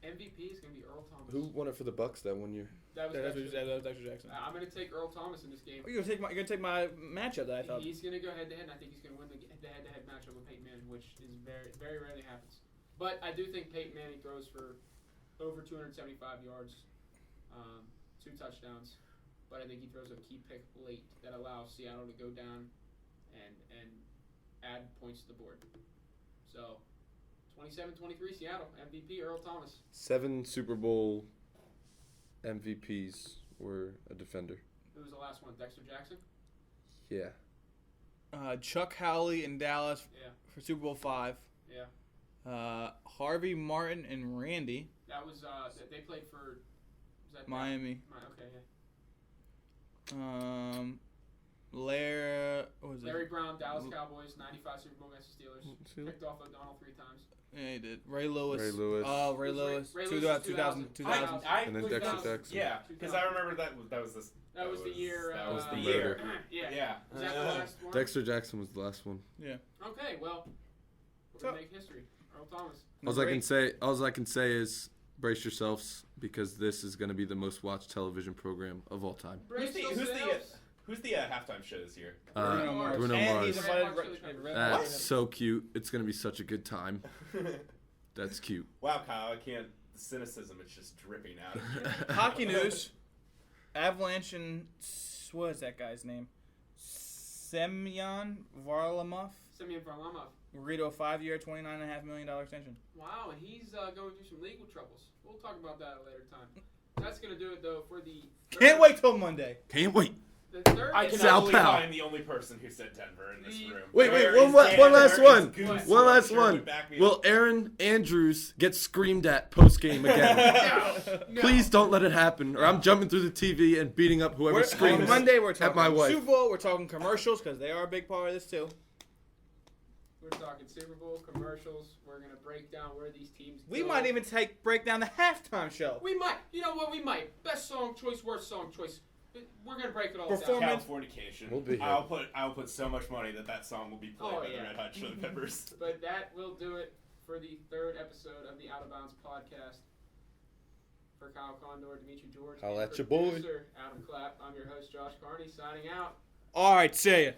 MVP is going to be Earl Thomas. Who won it for the Bucks that 1 year? That was That Dexter. was Dexter Jackson. I'm going to take Earl Thomas in this game. Oh, you're gonna take my matchup that I thought. He's going to go head-to-head, and I think he's going to win the head-to-head matchup with Peyton Manning, which is very, very rarely happens. But I do think Peyton Manning throws for over 275 yards, 2 touchdowns. But I think he throws a key pick late that allows Seattle to go down and add points to the board. So, 27-23 Seattle, MVP Earl Thomas. 7 Super Bowl MVPs were a defender. Who was the last one? Dexter Jackson? Yeah. Chuck Howley in Dallas Yeah. for Super Bowl 5. Yeah. Harvey Martin and Randy. That was, they played for, was that Miami. Okay, yeah. Larry Brown, Dallas Cowboys, 95 Super Bowl against the Steelers. Picked off O'Donnell 3 times. Yeah, he did. Ray Lewis. Oh, Ray Lewis. Ray Lewis 2000. 2000. And then Dexter Jackson. Yeah, because I remember that was the year. That was the the year. Yeah. Was that the last one? Dexter Jackson was the last one. Yeah. Okay, well, we're going to make history. Earl Thomas. All I can say is brace yourselves because this is going to be the most watched television program of all time. Who's the halftime show this year? Bruno Mars. Bruno And Mars. he's invited That's so cute. It's going to be such a good time. That's cute. Wow, Kyle, the cynicism is just dripping out of you. Hockey news. Avalanche and what is that guy's name? Semyon Varlamov. Agreed to a 5-year, $29.5 million extension. Wow, and he's going through some legal troubles. We'll talk about that at a later time. That's going to do it, though, for the Can't wait till Monday. Can't wait. The third I can Sal only Pal. find the only person who said Denver in this room. Wait, Where one is last Dan? one. Where is Goose? One last Sure one. would back me Will up. Aaron Andrews get screamed at post-game again? No. Please don't let it happen, or I'm jumping through the TV and beating up whoever On screams Monday, we're at talking my wife. Super Bowl. We're talking commercials because they are a big part of this too. We're talking Super Bowl commercials. We're going to break down where these teams We go. might even break down the halftime show. We might. You know what? We might. Best song choice, worst song choice. We're going to break it all Performance. down. Californication. We'll be here. I'll put so much money that song will be played by the Red Hot Chili Peppers. But that will do it for the third episode of the Out of Bounds podcast. For Kyle Condor, Dimitri George, Holla and at your boy. producer Adam Clapp, I'm your host, Josh Carney, signing out. All right, see ya.